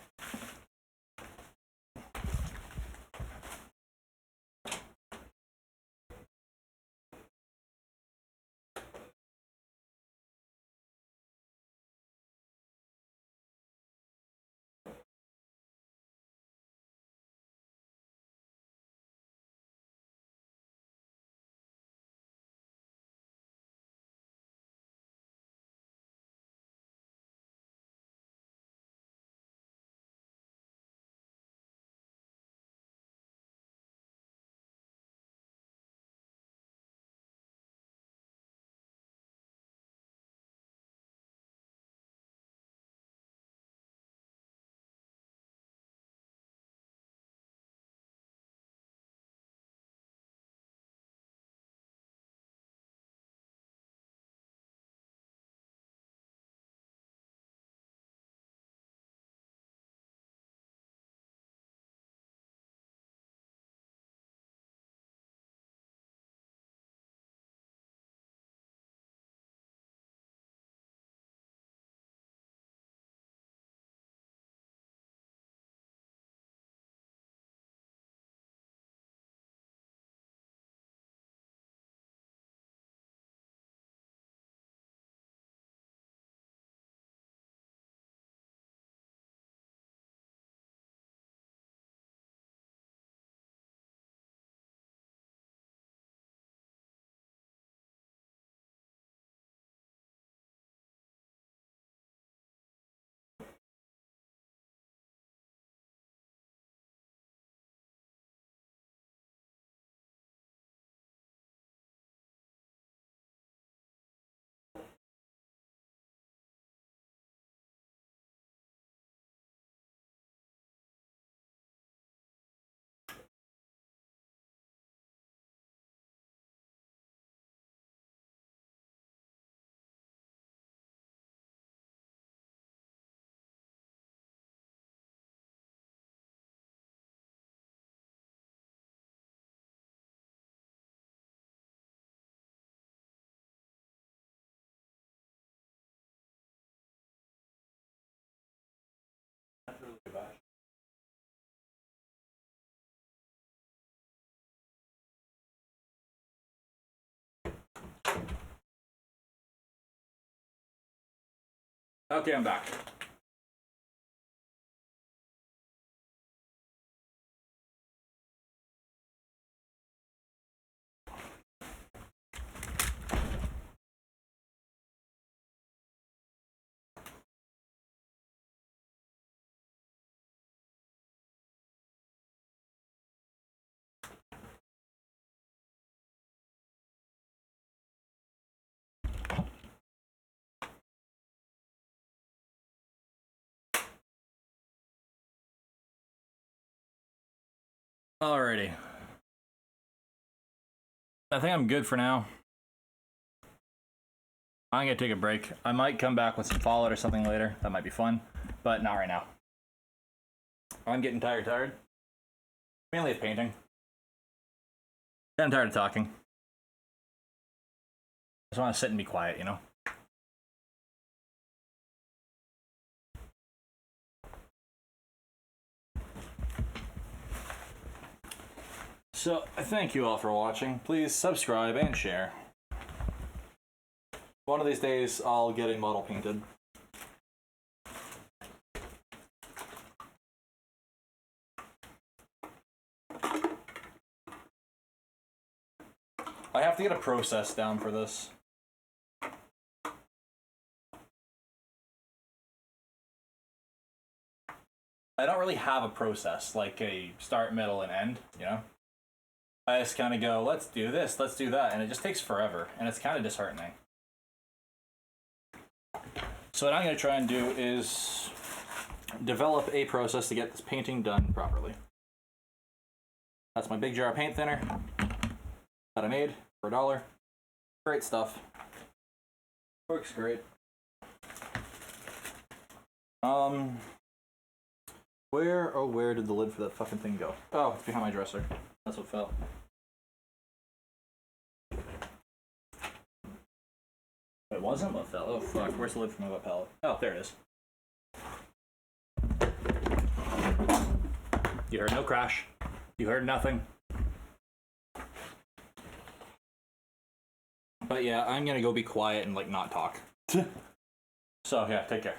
Okay, I'm back. Alrighty. I think I'm good for now. I'm gonna take a break. I might come back with some Fallout or something later. That might be fun, but not right now. I'm getting tired. Mainly of painting. I'm tired of talking. I just want to sit and be quiet, you know? So, I thank you all for watching. Please subscribe and share. One of these days, I'll get a model painted. I have to get a process down for this. I don't really have a process, like a start, middle, and end, you know? I just kind of go, let's do this, let's do that, and it just takes forever, and it's kind of disheartening. So what I'm going to try and do is develop a process to get this painting done properly. That's my big jar of paint thinner that I made for $1. Great stuff. Works great. Where did the lid for that fucking thing go? Oh, it's behind my dresser. That's what fell. It wasn't what fell. Oh fuck, where's the lid for my wet palette? Oh, there it is. You heard no crash. You heard nothing. But yeah, I'm gonna go be quiet and like not talk. So yeah, take care.